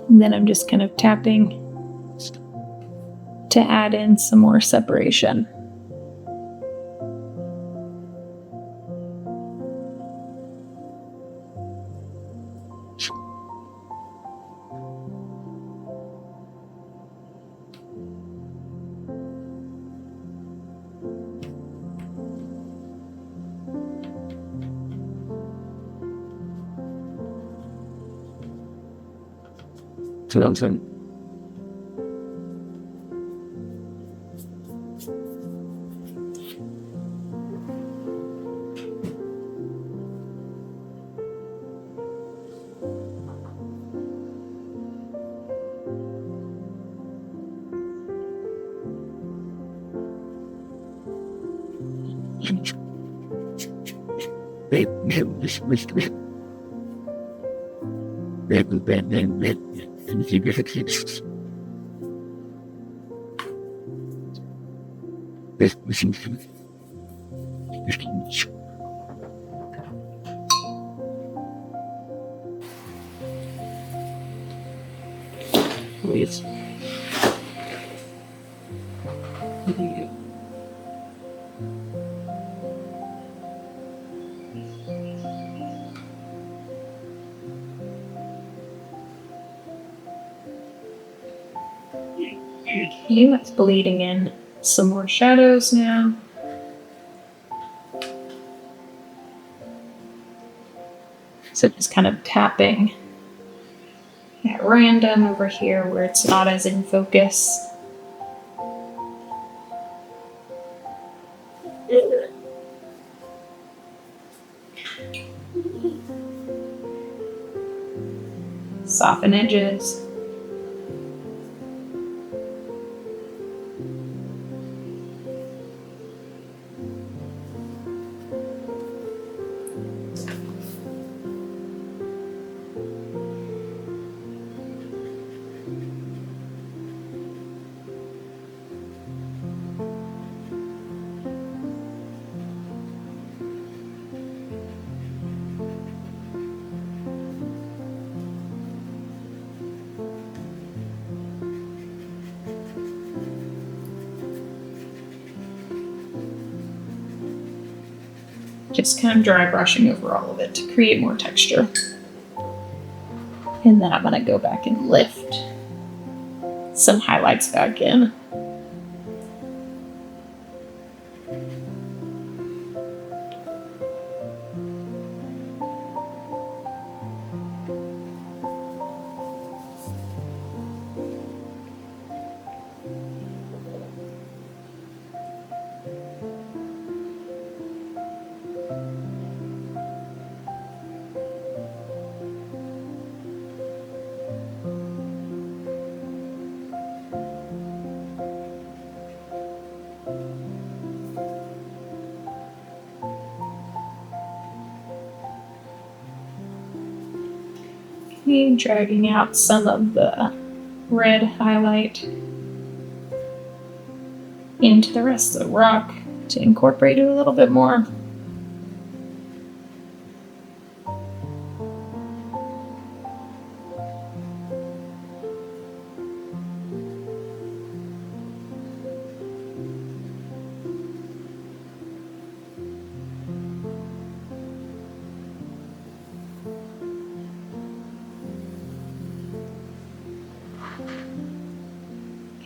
And then I'm just kind of tapping to add in some more separation. Johnson. Please. Okay, that's bleeding in some more shadows now. So just kind of tapping at random over here where it's not as in focus. Soften edges. Just kind of dry brushing over all of it to create more texture. And then I'm gonna go back and lift some highlights back in. Okay, dragging out some of the red highlight into the rest of the rock to incorporate it a little bit more.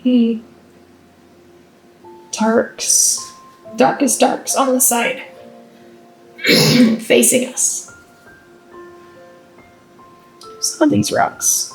Okay, darkest darks on the side, facing us. Some of these rocks.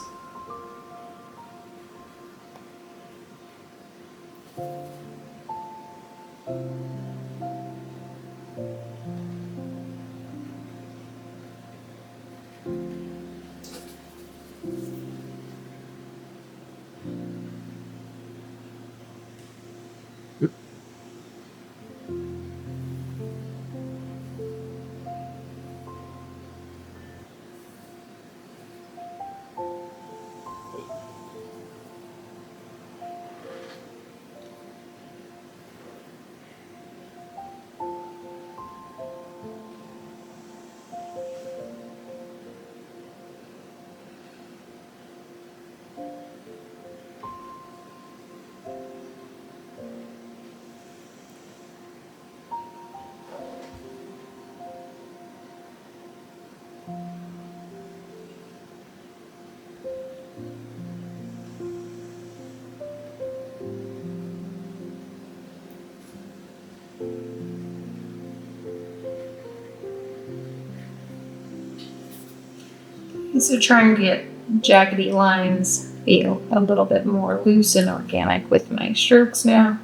So trying to get jaggedy lines feel a little bit more loose and organic with my strokes now.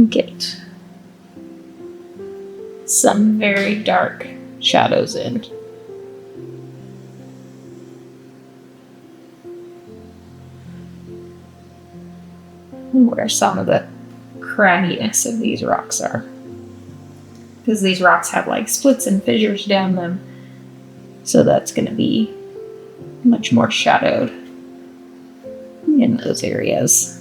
Get some very dark shadows in. Where some of the cragginess of these rocks are. Because these rocks have like splits and fissures down them. So that's going to be much more shadowed in those areas.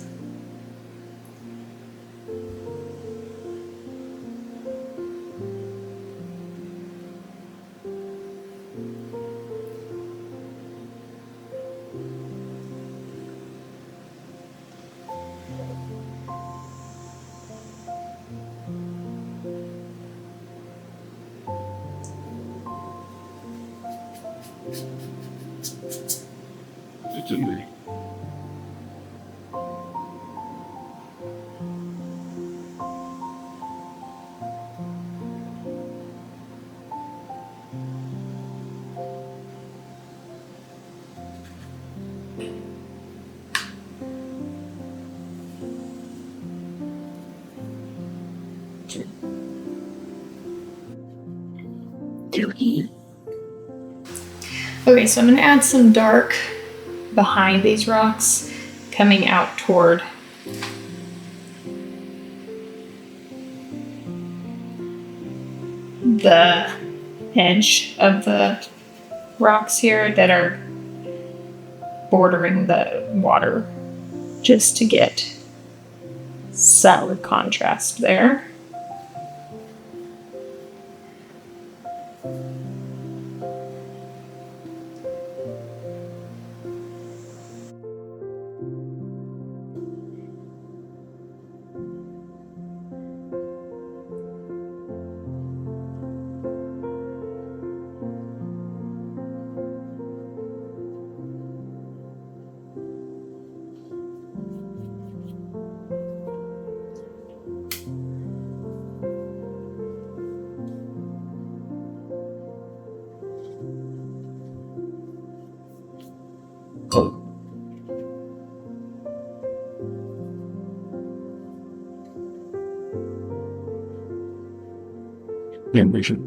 Okay, so I'm going to add some dark behind these rocks, coming out toward the edge of the rocks here that are bordering the water, just to get solid contrast there. Animation.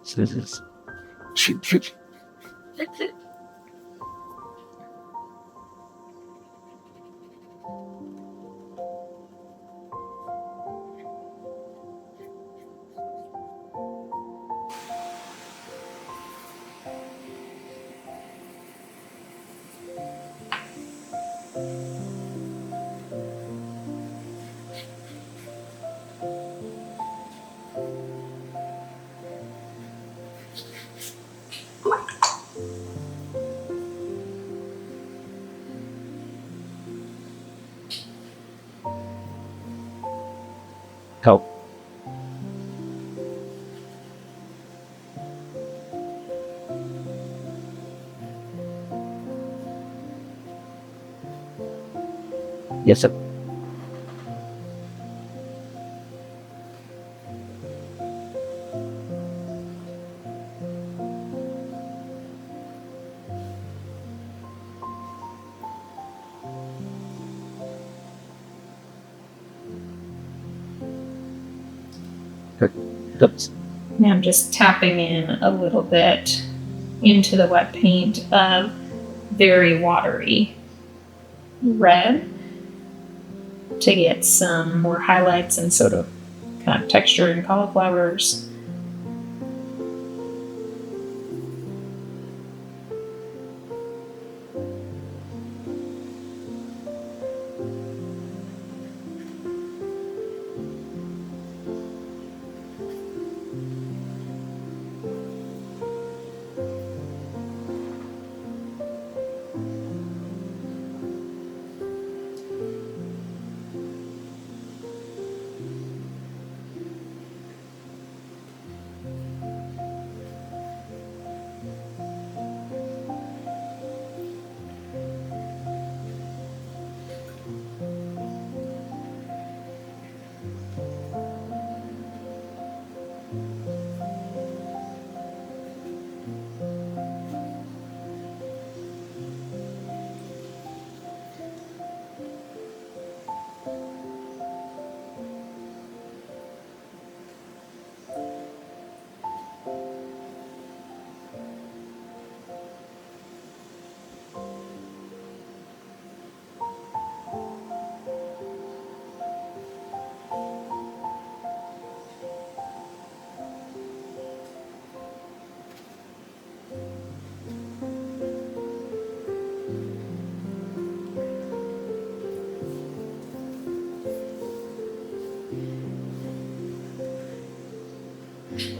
So this is shoot. Help. Yes, sir. Okay. Oops. Now I'm just tapping in a little bit into the wet paint of very watery red to get some more highlights and sort of kind of texture and cauliflowers.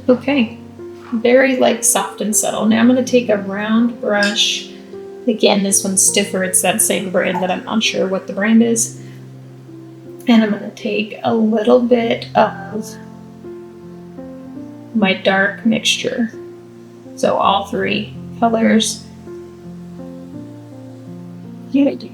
Okay, very like soft and subtle. Now I'm going to take a round brush. Again, this one's stiffer. It's that same brand that I'm not sure what the brand is. And I'm going to take a little bit of my dark mixture. So all three colors. Yeah, I do.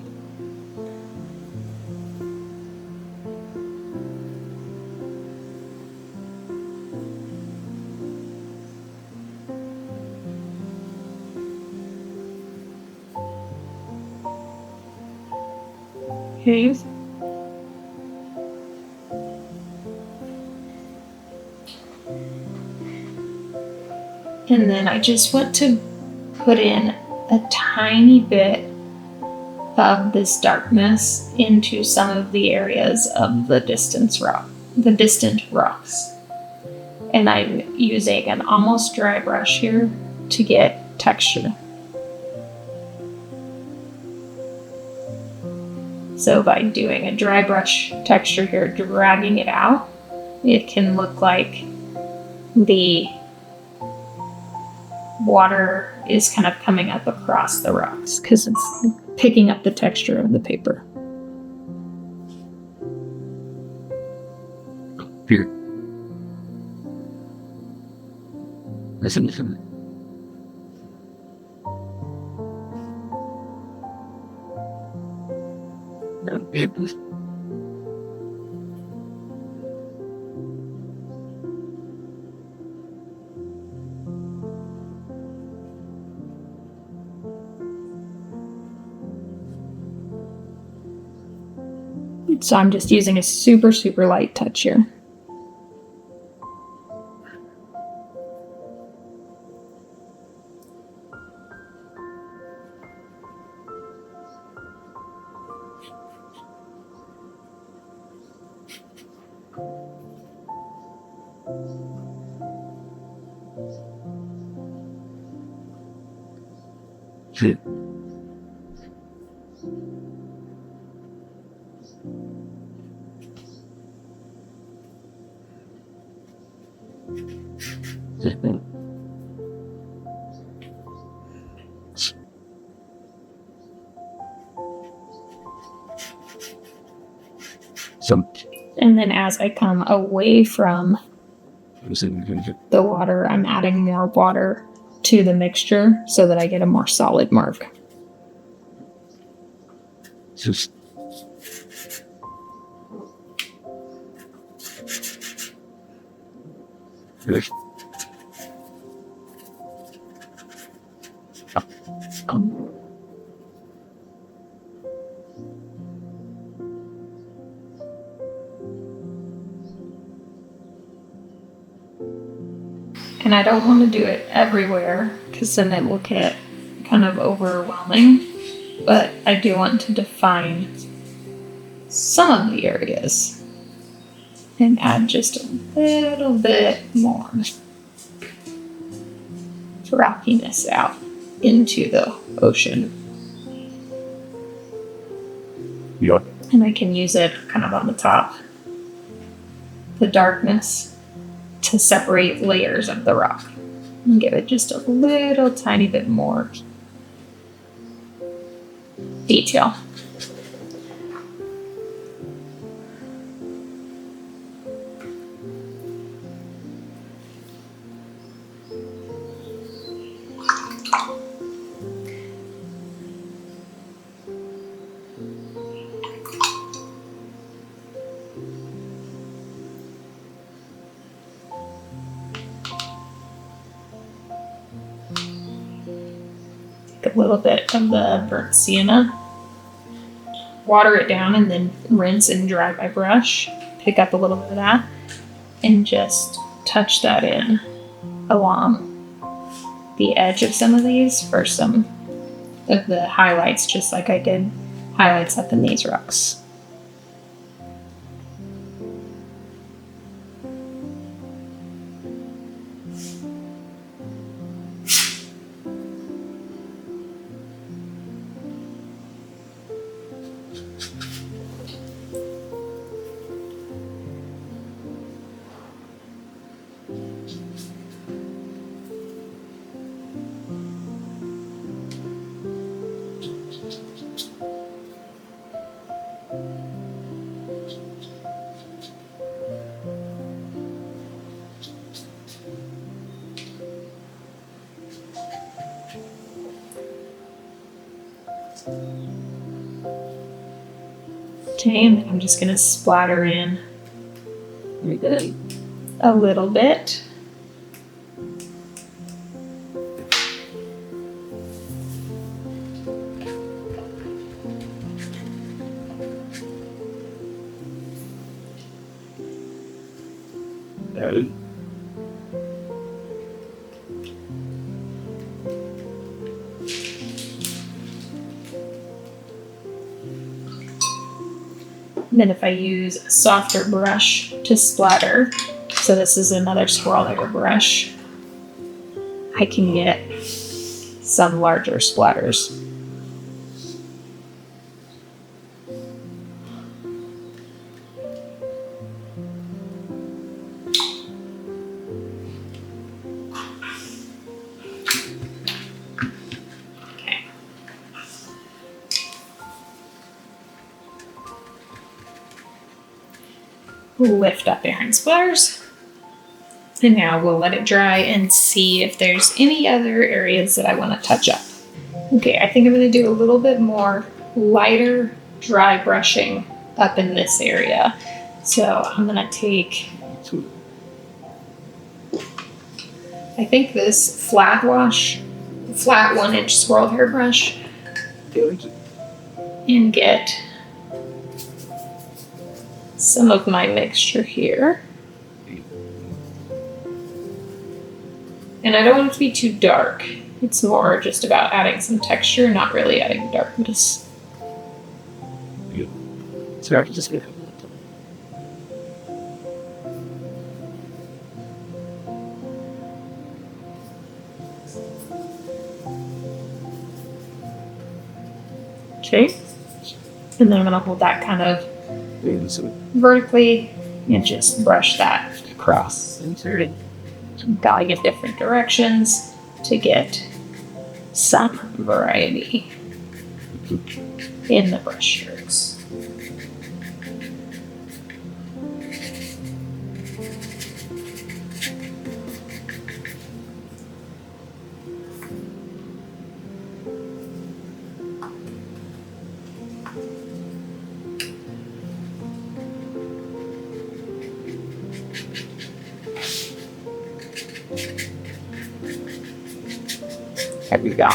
Okay. And then I just want to put in a tiny bit of this darkness into some of the areas of the distant rocks. And I'm using an almost dry brush here to get texture. So by doing a dry brush texture here, dragging it out, it can look like the water is kind of coming up across the rocks because it's picking up the texture of the paper. Here. Listen. So I'm just using a super, super light touch here. Here. And then as I come away from the water, I'm adding more water to the mixture so that I get a more solid mark. Just good. And I don't want to do it everywhere because then it will get kind of overwhelming. But I do want to define some of the areas and add just a little bit more rockiness out into the ocean. Yeah. And I can use it kind of on the top, the darkness, to separate layers of the rock and give it just a little tiny bit more detail. A little bit of the burnt sienna, water it down, and then rinse and dry my brush. Pick up a little bit of that and just touch that in along the edge of some of these for some of the highlights, just like I did highlights up in these rocks. Okay, and then I'm just gonna splatter in a little bit. There. And then if I use a softer brush to splatter, so this is another swirl hair brush, I can get some larger splatters. Okay. Lift up Aaron splatters. And now we'll let it dry and see if there's any other areas that I want to touch up. Okay, I think I'm going to do a little bit more lighter dry brushing up in this area. So I'm going to take, I think this flat 1-inch swirl hair brush, and get some of my mixture here. And I don't want it to be too dark. It's more just about adding some texture, not really adding darkness. So I can just get Okay. And then I'm gonna hold that kind of vertically and just brush that across. Gotta get different directions to get some variety in the brush strokes. There we go.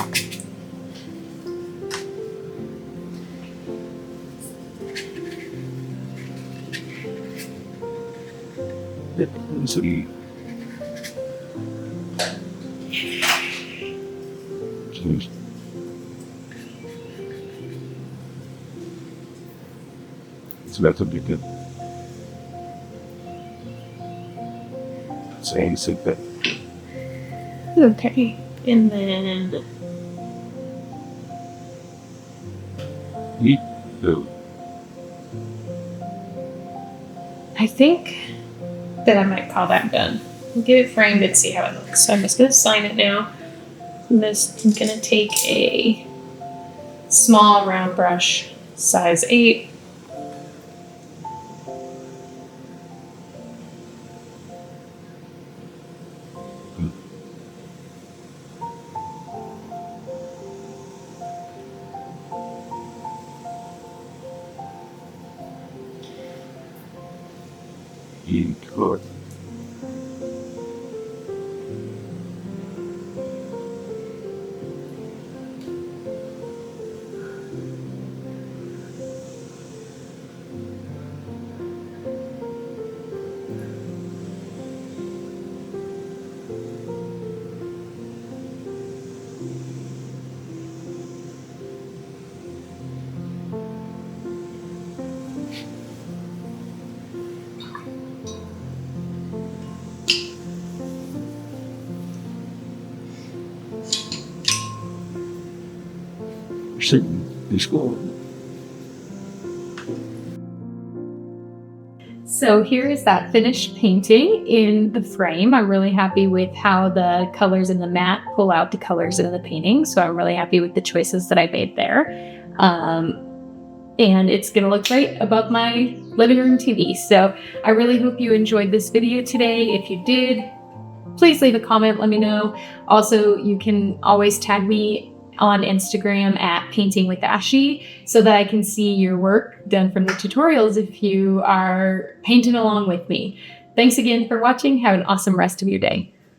So you so that's a big good. Same that. Okay. And then Eat the I think that I might call that done. We'll get it framed and see how it looks. So I'm just going to sign it now. I'm going to take a small round brush, size 8. eating good. Sitting in school. So here is that finished painting in the frame. I'm really happy with how the colors in the matte pull out the colors in the painting. So I'm really happy with the choices that I made there. And it's gonna look great above my living room TV. So I really hope you enjoyed this video today. If you did, please leave a comment, let me know. Also, you can always tag me on Instagram at Painting with Ashy so that I can see your work done from the tutorials if you are painting along with me. Thanks again for watching. Have an awesome rest of your day.